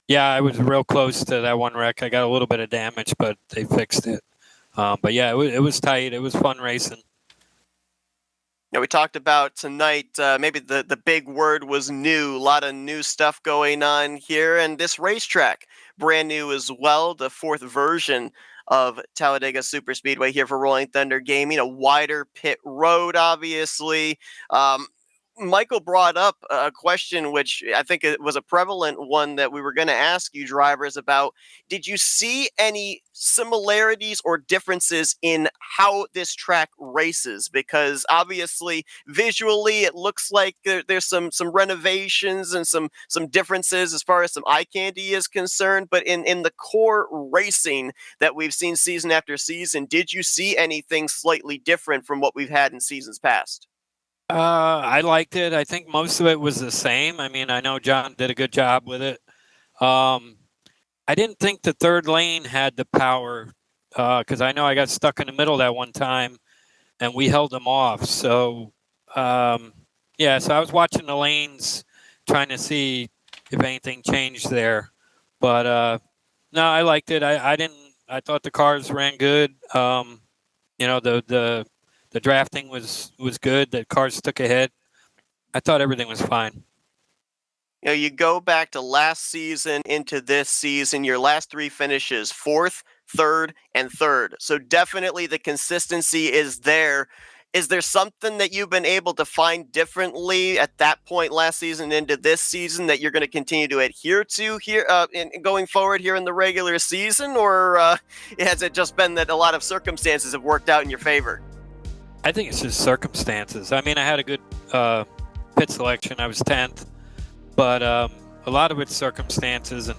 yeah, I was real close to that one wreck. I got a little bit of damage, but they fixed it. But yeah, it was tight. It was fun racing. We talked about tonight, maybe the big word was new. A lot of new stuff going on here. And this racetrack, brand new as well. The fourth version of Talladega Superspeedway here for Rolling Thunder Gaming. A wider pit road, obviously. Michael brought up a question, which I think it was a prevalent one that we were going to ask you drivers about. Did you see any similarities or differences in how this track races? Because obviously, visually, it looks like there's some renovations and some differences as far as some eye candy is concerned. But in the core racing that we've seen season after season, did you see anything slightly different from what we've had in seasons past? I liked it. I think most of it was the same. I mean, I know John did a good job with it. I didn't think the third lane had the power because I know I got stuck in the middle that one time and we held them off. So, yeah, so I was watching the lanes trying to see if anything changed there. But, no, I liked it. I thought the cars ran good. You know, the drafting was good. The cars took ahead. I thought everything was fine. You go back to last season into this season, your last three finishes, fourth, third, and third. So definitely the consistency is there. Is there something that you've been able to find differently at that point last season into this season that you're going to continue to adhere to here going forward here in the regular season? Or has it just been that a lot of circumstances have worked out in your favor? I think it's just circumstances. I mean, I had a good pit selection. I was 10th. But a lot of it's circumstances and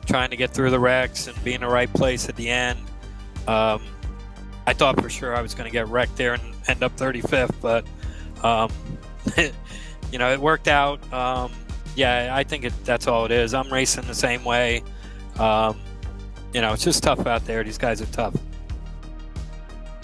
trying to get through the wrecks and be in the right place at the end. I thought for sure I was going to get wrecked there and end up 35th. But, you know, it worked out. Yeah, I think that's all it is. I'm racing the same way. You know, it's just tough out there. These guys are tough.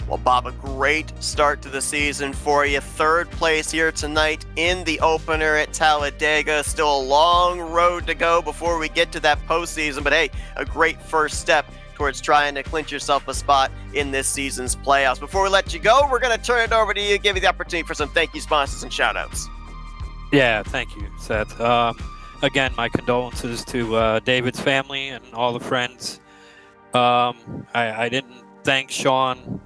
Well, Bob, a great start to the season for you. Third place here tonight in the opener at Talladega. Still a long road to go before we get to that postseason, but hey, a great first step towards trying to clinch yourself a spot in this season's playoffs. Before we let you go, we're going to turn it over to you, give you the opportunity for some thank you sponsors and shout-outs. Yeah, thank you, Seth. Again, my condolences to David's family and all the friends. I didn't thank Sean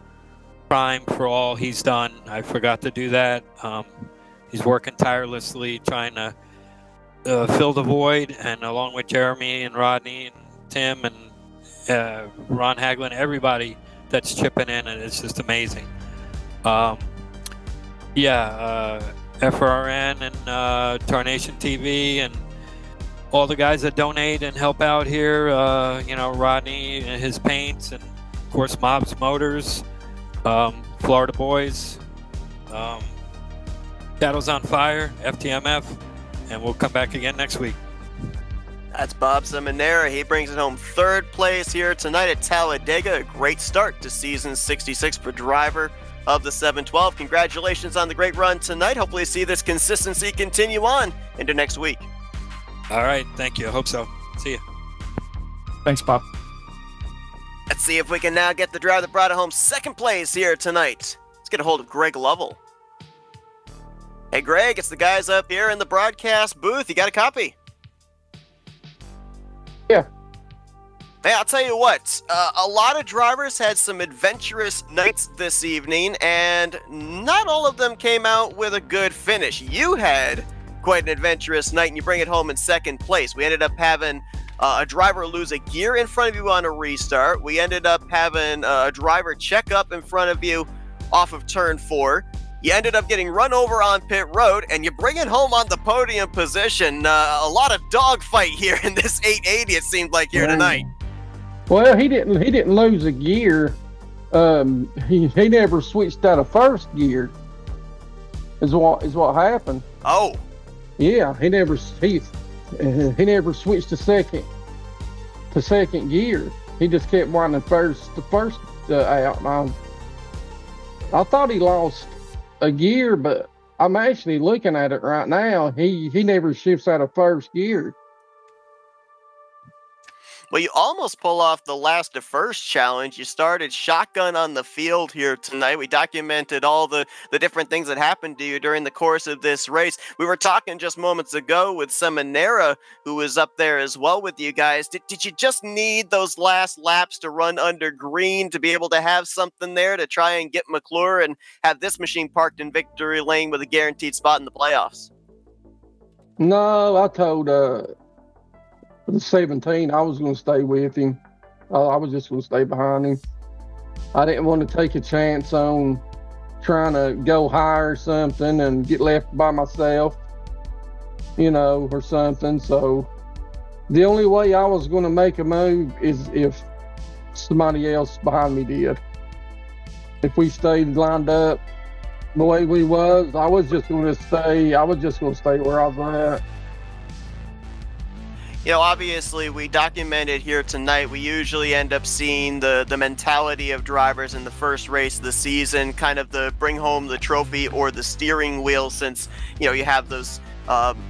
Prime for all he's done. I forgot to do that. He's working tirelessly trying to fill the void, and along with Jeremy and Rodney and Tim and Ron Haglin, everybody that's chipping in, and it's just amazing. FRN and Tarnation TV and all the guys that donate and help out here. Rodney and his paints, and of course Mobs Motors, Florida Boys, Shadows on Fire, FTMF, and we'll come back again next week. That's Bob Seminara. He brings it home third place here tonight at Talladega. A great start to season 66 for driver of the 712. Congratulations on the great run tonight. Hopefully see this consistency continue on into next week. All right. Thank you. I hope so. See you. Thanks, Bob. Let's see if we can now get the driver that brought it home second place here tonight. Let's get a hold of Greg Lovell. Hey, Greg, it's the guys up here in the broadcast booth. You got a copy? Yeah. Hey, I'll tell you what, a lot of drivers had some adventurous nights this evening, and not all of them came out with a good finish. You had quite an adventurous night, and you bring it home in second place. We ended up having a driver lose a gear in front of you on a restart. We ended up having a driver check up in front of you off of turn 4. You ended up getting run over on pit road, and you bring it home on the podium position. A lot of dogfight here in this 880, it seemed like here tonight. Well, he didn't lose a gear. He never switched out of first gear. Is what happened. Oh. Yeah, he never switched to second gear. He just kept winding the first out. And I thought he lost a gear, but I'm actually looking at it right now. He never shifts out of first gear. Well, you almost pull off the last to first challenge. You started shotgun on the field here tonight. We documented all the different things that happened to you during the course of this race. We were talking just moments ago with Seminara, who was up there as well with you guys. Did you just need those last laps to run under green to be able to have something there to try and get McClure and have this machine parked in victory lane with a guaranteed spot in the playoffs? No, I told the 17, I was going to stay with him. I was just going to stay behind him. I didn't want to take a chance on trying to go high or something and get left by myself, or something. So the only way I was going to make a move is if somebody else behind me did. If we stayed lined up the way we was, I was just going to stay where I was at. Obviously, we documented here tonight, we usually end up seeing the mentality of drivers in the first race of the season, kind of the bring home the trophy or the steering wheel, since, you have those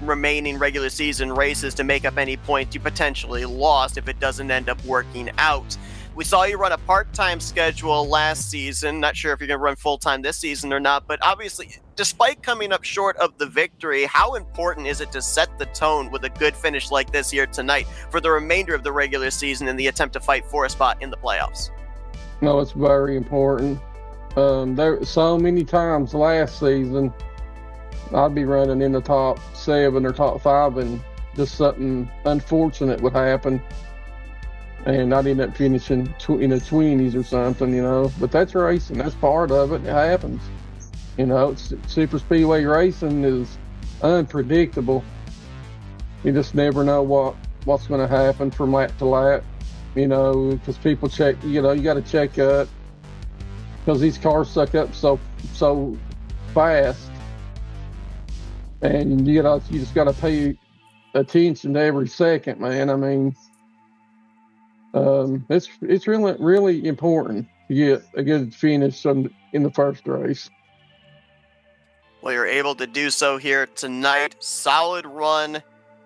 remaining regular season races to make up any points you potentially lost if it doesn't end up working out. We saw you run a part-time schedule last season. Not sure if you're going to run full-time this season or not, but obviously, despite coming up short of the victory, how important is it to set the tone with a good finish like this here tonight for the remainder of the regular season in the attempt to fight for a spot in the playoffs? No, it's very important. There so many times last season, I'd be running in the top 7 or top 5, and just something unfortunate would happen. And I'd end up finishing in the 20s or something, But that's racing. That's part of it. It happens. Super speedway racing is unpredictable. You just never know what's going to happen from lap to lap, because people check, you got to check up because these cars suck up so fast. And you just got to pay attention to every second, man. I mean, it's really, really important to get a good finish in the first race. Well, you're able to do so here tonight. Solid run.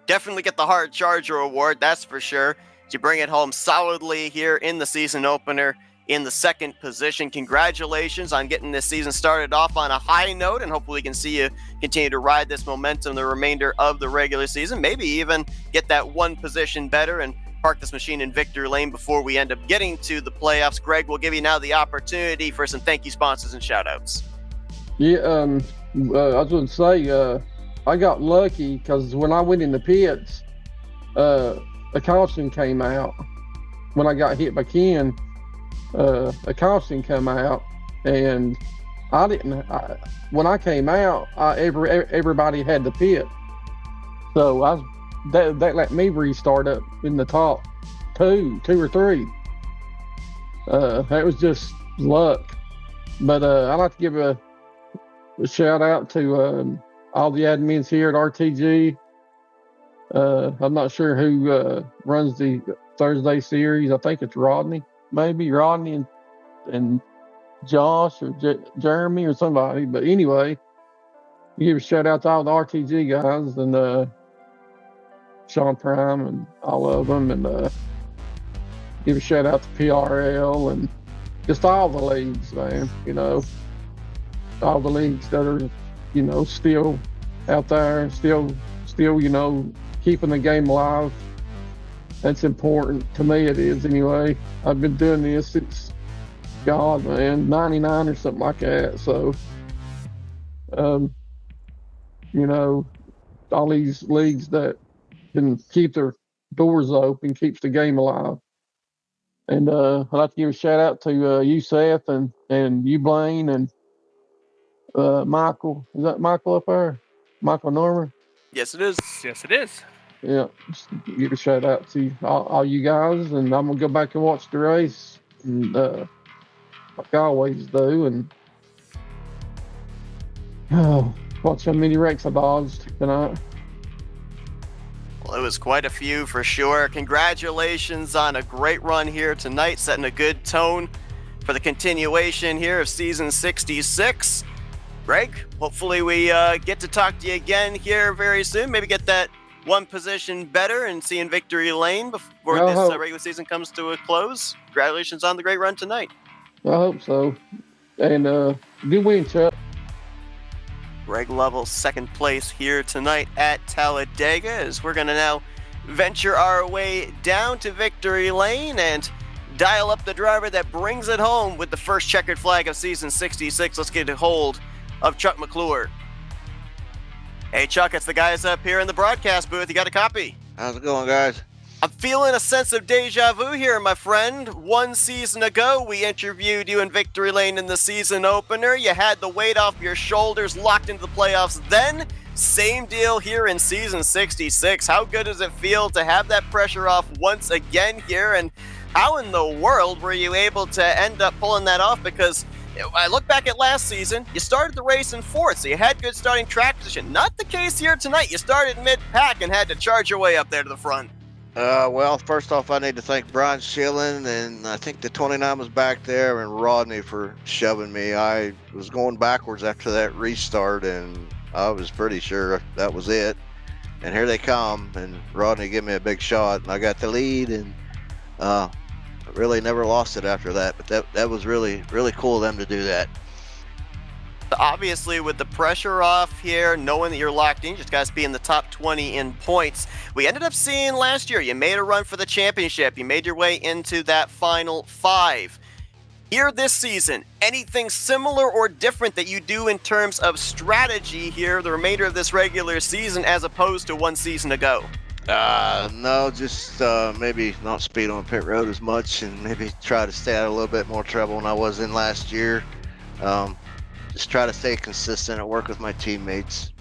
Definitely get the Hard Charger Award, that's for sure. You bring it home solidly here in the season opener in the second position. Congratulations on getting this season started off on a high note, and hopefully we can see you continue to ride this momentum the remainder of the regular season. Maybe even get that one position better and park this machine in victory lane before we end up getting to the playoffs. Greg, we'll give you now the opportunity for some thank you sponsors and shout outs. Yeah, I was going to say, I got lucky because when I went in the pits, a caution came out. When I got hit by Ken, a caution came out, and when I came out, everybody had the pit. So I was that let me restart up in the top two or three. That was just luck. But I'd like to give a shout out to all the admins here at RTG. I'm not sure who runs the Thursday series. I think it's Rodney, maybe Rodney and Josh or Jeremy or somebody. But anyway, give a shout out to all the RTG guys and Sean Prime and all of them, and give a shout out to PRL and just all the leagues, man. You know, all the leagues that are, you know, still out there, still, you know, keeping the game alive. That's important to me. It is anyway. I've been doing this since, God, man, 99 or something like that. So, you know, all these leagues that can keep their doors open, keeps the game alive. And I'd like to give a shout out to you, Seth, and you, Blaine, and Michael. Is that Michael up there? Michael Norman? Yes, it is. Yes, it is. Yeah, just give a shout out to all you guys, and I'm gonna go back and watch the race, and like I always do, and watch how many wrecks I dodged tonight. Well, it was quite a few for sure. Congratulations on a great run here tonight, setting a good tone for the continuation here of season 66. Greg, hopefully we get to talk to you again here very soon. Maybe get that one position better and see in victory lane before this regular season comes to a close. Congratulations on the great run tonight. I hope so. And good win, Chuck. Greg Lovell, second place here tonight at Talladega, as we're going to now venture our way down to victory lane and dial up the driver that brings it home with the first checkered flag of season 66. Let's get a hold of Chuck McClure. Hey, Chuck, it's the guys up here in the broadcast booth. You got a copy? How's it going, guys? I'm feeling a sense of deja vu here, my friend. One season ago, we interviewed you in victory lane in the season opener. You had the weight off your shoulders, locked into the playoffs then. Same deal here in season 66. How good does it feel to have that pressure off once again here? And how in the world were you able to end up pulling that off? Because I look back at last season, you started the race in fourth, so you had good starting track position. Not the case here tonight. You started mid-pack and had to charge your way up there to the front. Well, first off, I need to thank Brian Schilling, and I think the 29 was back there, and Rodney for shoving me. I was going backwards after that restart, and I was pretty sure that was it. And here they come, and Rodney gave me a big shot, and I got the lead, and really never lost it after that. But that was really, really cool of them to do that. Obviously, with the pressure off here, knowing that you're locked in, you just got to be in the top 20 in points. We ended up seeing last year, you made a run for the championship. You made your way into that final five. Here this season, anything similar or different that you do in terms of strategy here, the remainder of this regular season, as opposed to one season ago? No, just maybe not speed on pit road as much, and maybe try to stay out of a little bit more trouble than I was in last year. Just try to stay consistent and work with my teammates.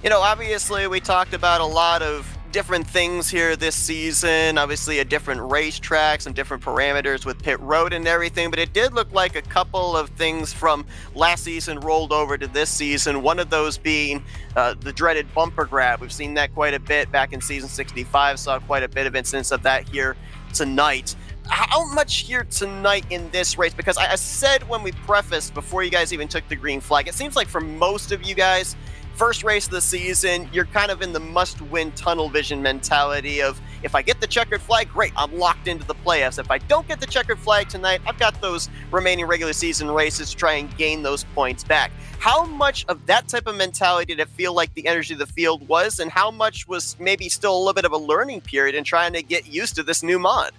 You know, obviously we talked about a lot of different things here this season, obviously a different racetrack, some different parameters with pit road and everything, but it did look like a couple of things from last season rolled over to this season, one of those being the dreaded bumper grab. We've seen that quite a bit back in season 65, saw quite a bit of incidents of that here tonight. How much here tonight in this race? Because I said when we prefaced, before you guys even took the green flag, it seems like for most of you guys, first race of the season, you're kind of in the must-win tunnel vision mentality of, if I get the checkered flag, great, I'm locked into the playoffs. If I don't get the checkered flag tonight, I've got those remaining regular season races to try and gain those points back. How much of that type of mentality did it feel like the energy of the field was, and how much was maybe still a little bit of a learning period in trying to get used to this new mod?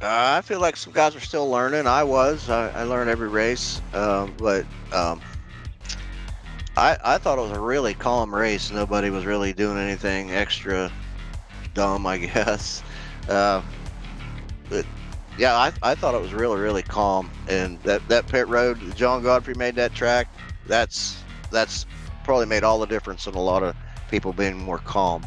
I feel like some guys are still learning. I learn every race, but I thought it was a really calm race. Nobody was really doing anything extra dumb, I guess. But yeah, I thought it was really, really calm. And that pit road, John Godfrey made that track. That's probably made all the difference in a lot of people being more calm.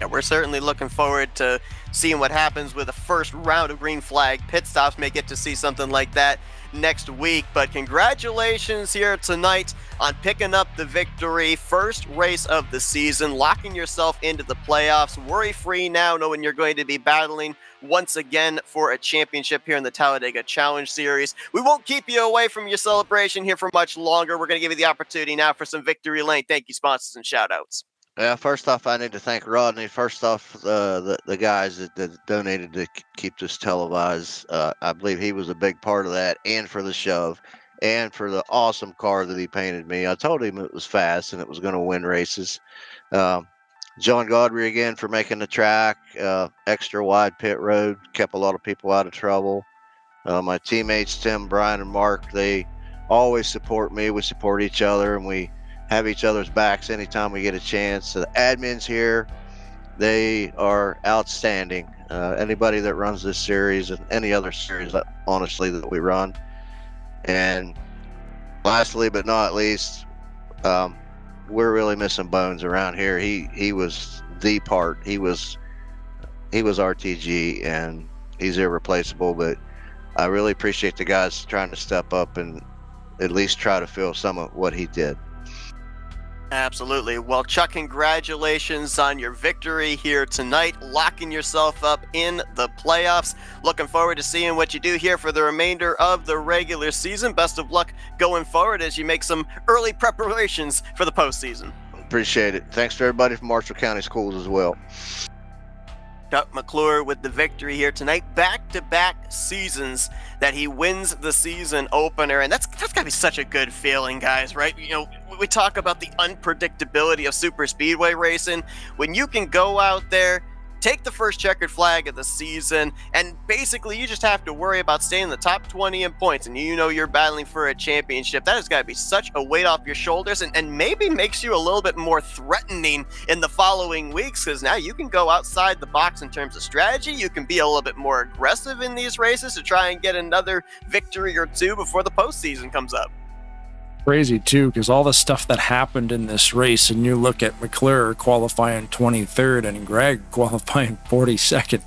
Yeah, we're certainly looking forward to seeing what happens with the first round of green flag pit stops. May get to see something like that next week, but congratulations here tonight on picking up the victory. First race of the season, locking yourself into the playoffs. Worry-free now, knowing you're going to be battling once again for a championship here in the Talladega Challenge Series. We won't keep you away from your celebration here for much longer. We're going to give you the opportunity now for some victory lane thank you, sponsors, and shout-outs. Yeah, first off, I need to thank Rodney. First off, the guys that donated to keep this televised. I believe he was a big part of that, and for the shove, and for the awesome car that he painted me. I told him it was fast and it was going to win races. John Gaudry again for making the track extra wide pit road, kept a lot of people out of trouble. My teammates Tim, Brian, and Mark, they always support me. We support each other, and we have each other's backs anytime we get a chance. The admins here, they are outstanding. Anybody that runs this series and any other series, honestly, that we run. And lastly, but not least, we're really missing Bones around here. He was the part. He was RTG, and he's irreplaceable. But I really appreciate the guys trying to step up and at least try to fill some of what he did. Absolutely. Well, Chuck, congratulations on your victory here tonight, locking yourself up in the playoffs. Looking forward to seeing what you do here for the remainder of the regular season. Best of luck going forward as you make some early preparations for the postseason. Appreciate it. Thanks to everybody from Marshall County Schools as well. Chuck McClure with the victory here tonight. Back-to-back seasons that he wins the season opener, and that's got to be such a good feeling, guys, right? You know, we talk about the unpredictability of super speedway racing. When you can go out there, take the first checkered flag of the season, and basically you just have to worry about staying in the top 20 in points, and you know you're battling for a championship. That has got to be such a weight off your shoulders, and maybe makes you a little bit more threatening in the following weeks, because now you can go outside the box in terms of strategy. You can be a little bit more aggressive in these races to try and get another victory or two before the postseason comes up. Crazy too, because all the stuff that happened in this race, and you look at McClure qualifying 23rd and Greg qualifying 42nd.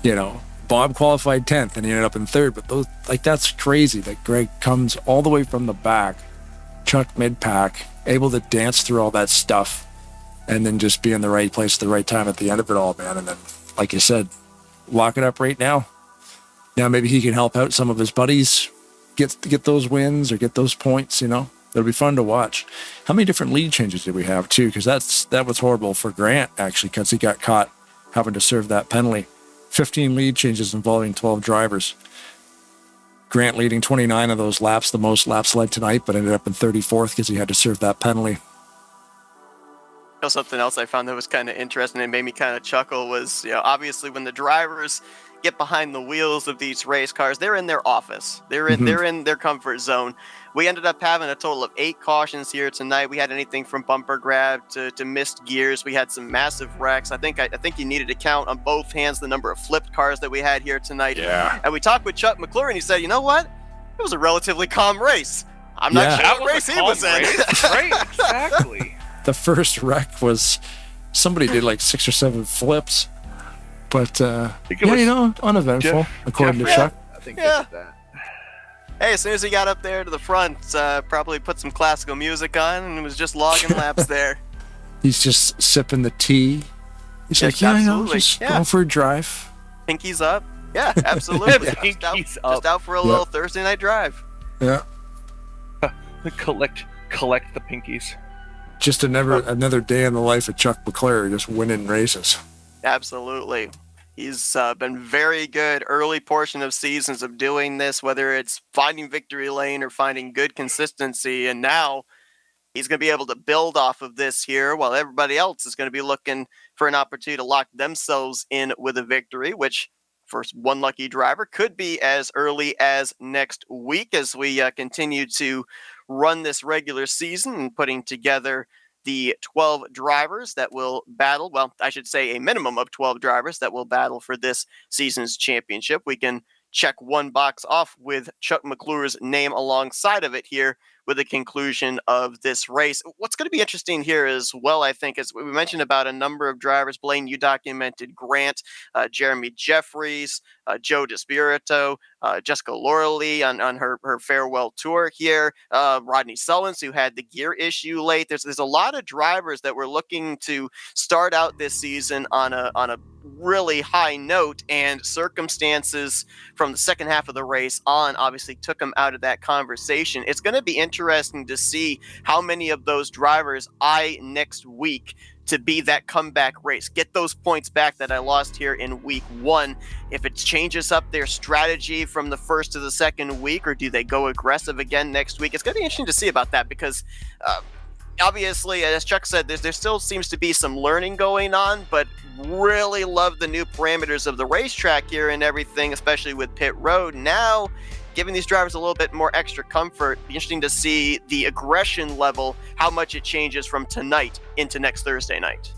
You know, Bob qualified 10th and he ended up in 3rd, but those, like, that's crazy that Greg comes all the way from the back, Chuck mid-pack, able to dance through all that stuff, and then just be in the right place at the right time at the end of it all, man. And then, like you said, lock it up right now. Now maybe he can help out some of his buddies get those wins or get those points, you know. It'll be fun to watch. How many different lead changes did we have too? Because that was horrible for Grant, actually, because he got caught having to serve that penalty. 15 lead changes involving 12 drivers. Grant leading 29 of those laps, the most laps led tonight, but ended up in 34th because he had to serve that penalty. Something else I found that was kind of interesting and made me kind of chuckle was, you know, obviously when the drivers get behind the wheels of these race cars, they're in their office. They're in their comfort zone. We ended up having a total of 8 cautions here tonight. We had anything from bumper grab to missed gears. We had some massive wrecks. I think you needed to count on both hands the number of flipped cars that we had here tonight. Yeah. And we talked with Chuck McClure, and he said, you know what? It was a relatively calm race. I'm not sure what race he was in. Right, exactly. The first wreck was somebody did like 6 or 7 flips, but uneventful, according to Chuck. I think that. Hey, as soon as he got up there to the front, probably put some classical music on and was just logging laps there. He's just sipping the tea. He's like, just going for a drive. Pinkies up. Yeah, absolutely. Pinkies just out for a little Thursday night drive. Yeah. Collect the pinkies. Just another day in the life of Chuck McClure, just winning races. Absolutely. He's been very good early portion of seasons of doing this, whether it's finding victory lane or finding good consistency. And now he's going to be able to build off of this here while everybody else is going to be looking for an opportunity to lock themselves in with a victory, which for one lucky driver could be as early as next week as we continue to run this regular season and putting together the 12 drivers that will battle. Well, I should say a minimum of 12 drivers that will battle for this season's championship. We can check one box off with Chuck McClure's name alongside of it here with the conclusion of this race. What's going to be interesting here as well, I think, is we mentioned about a number of drivers. Blaine, you documented Grant, Jeremy Jeffries, Joe DeSpirito, Jessica Lauralee on her farewell tour here, Rodney Sullins, who had the gear issue late. There's a lot of drivers that were looking to start out this season on a really high note, and circumstances from the second half of the race on obviously took them out of that conversation. It's going to be interesting to see how many of those drivers eye next week to be that comeback race, get those points back that I lost here in week one. If it changes up their strategy from the first to the second week, or do they go aggressive again next week? It's going to be interesting to see about that, because obviously, as Chuck said, there still seems to be some learning going on, but really love the new parameters of the racetrack here and everything, especially with pit road. Now, giving these drivers a little bit more extra comfort. Be interesting to see the aggression level, how much it changes from tonight into next Thursday night.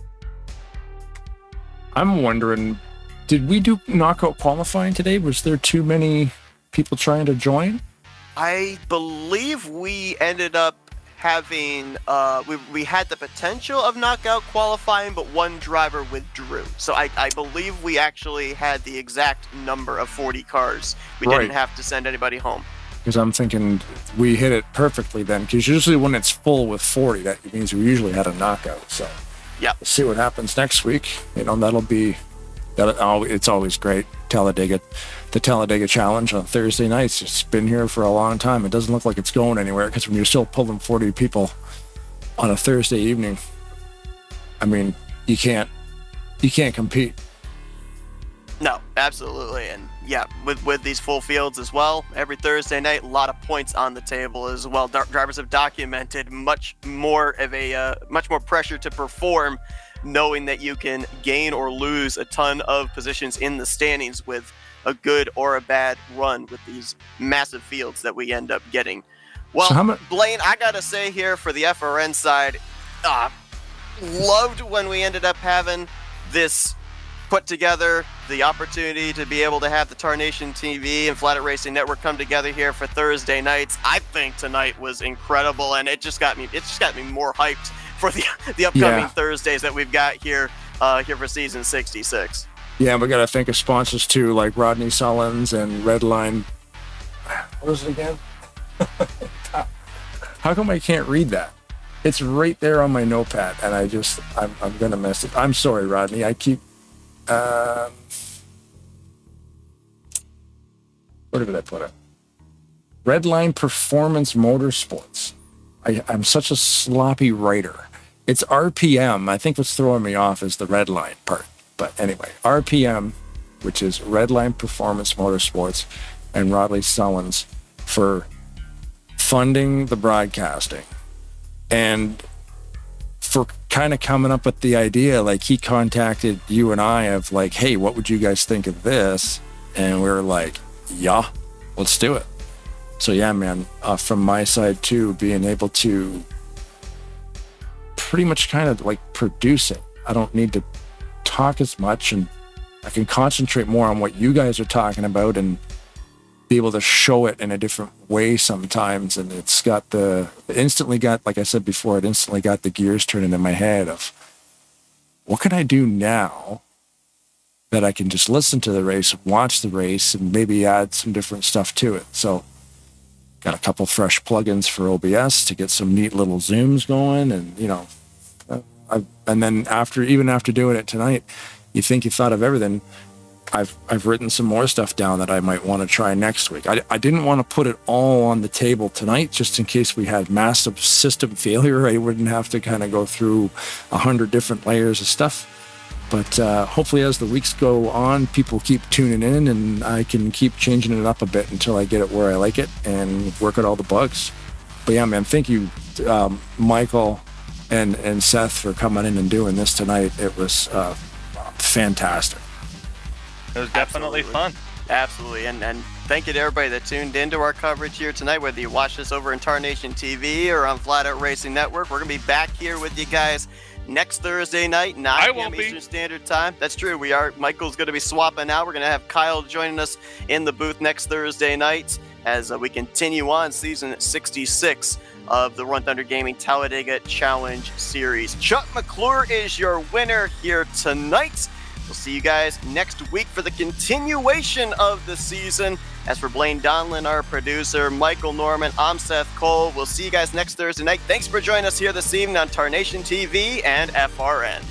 I'm wondering, did we do knockout qualifying today? Was there too many people trying to join? I believe we ended up having we had the potential of knockout qualifying, but one driver withdrew. So I believe we actually had the exact number of 40 cars. We didn't have to send anybody home. Because I'm thinking we hit it perfectly then, because usually when it's full with 40, that means we usually had a knockout. So yeah, we'll see what happens next week. It's always great. The Talladega Challenge on Thursday nights. It's been here for a long time. It doesn't look like it's going anywhere, because when you're still pulling 40 people on a Thursday evening, I mean, you can't compete. No, absolutely. And yeah, with these full fields as well, every Thursday night, a lot of points on the table as well. Drivers have documented much more pressure to perform, knowing that you can gain or lose a ton of positions in the standings with a good or a bad run with these massive fields that we end up getting. Well, so Blaine, I gotta say here for the FRN side, loved when we ended up having this put together, the opportunity to be able to have the Tarnation TV and Flatout Racing Network come together here for Thursday nights. I think tonight was incredible, and it just got me more hyped for the upcoming Thursdays that we've got here for season 66. Yeah, we got to think of sponsors too, like Rodney Sullins and Redline. What was it again? How come I can't read that? It's right there on my notepad, and I'm gonna miss it. I'm sorry, Rodney. I keep. Where did I put it? Redline Performance Motorsports. I'm such a sloppy writer. It's RPM. I think what's throwing me off is the Redline part. But anyway, RPM, which is Redline Performance Motorsports, and Rodney Sullins for funding the broadcasting, and for kind of coming up with the idea. Like, he contacted you and I of like, hey, what would you guys think of this? And we were like, yeah, let's do it. So yeah, man, from my side too, being able to pretty much kind of like produce it. I don't need to talk as much, and I can concentrate more on what you guys are talking about and be able to show it in a different way sometimes. And it's got like I said before, it instantly got the gears turning in my head of what can I do now that I can just listen to the race, watch the race, and maybe add some different stuff to it. So got a couple fresh plugins for OBS to get some neat little zooms going, and and then after doing it tonight, you think you thought of everything. I've written some more stuff down that I might want to try next week. I didn't want to put it all on the table tonight, just in case we had massive system failure. I wouldn't have to kind of go through 100 different layers of stuff. But hopefully as the weeks go on, people keep tuning in, and I can keep changing it up a bit until I get it where I like it and work out all the bugs. But yeah, man, thank you, Michael and Seth, for coming in and doing this tonight. It was fantastic. It was definitely fun. Absolutely. And thank you to everybody that tuned into our coverage here tonight, whether you watch this over in Tarnation TV or on Flatout Racing Network. We're going to be back here with you guys next Thursday night, 9 I p.m. won't be. Eastern Standard Time. That's true. Michael's going to be swapping out. We're going to have Kyle joining us in the booth next Thursday night as we continue on season 66 of the Run Thunder Gaming Talladega Challenge Series. Chuck McClure is your winner here tonight. We'll see you guys next week for the continuation of the season. As for Blaine Donlin, our producer, Michael Norman, I'm Seth Cole. We'll see you guys next Thursday night. Thanks for joining us here this evening on Tarnation TV and FRN.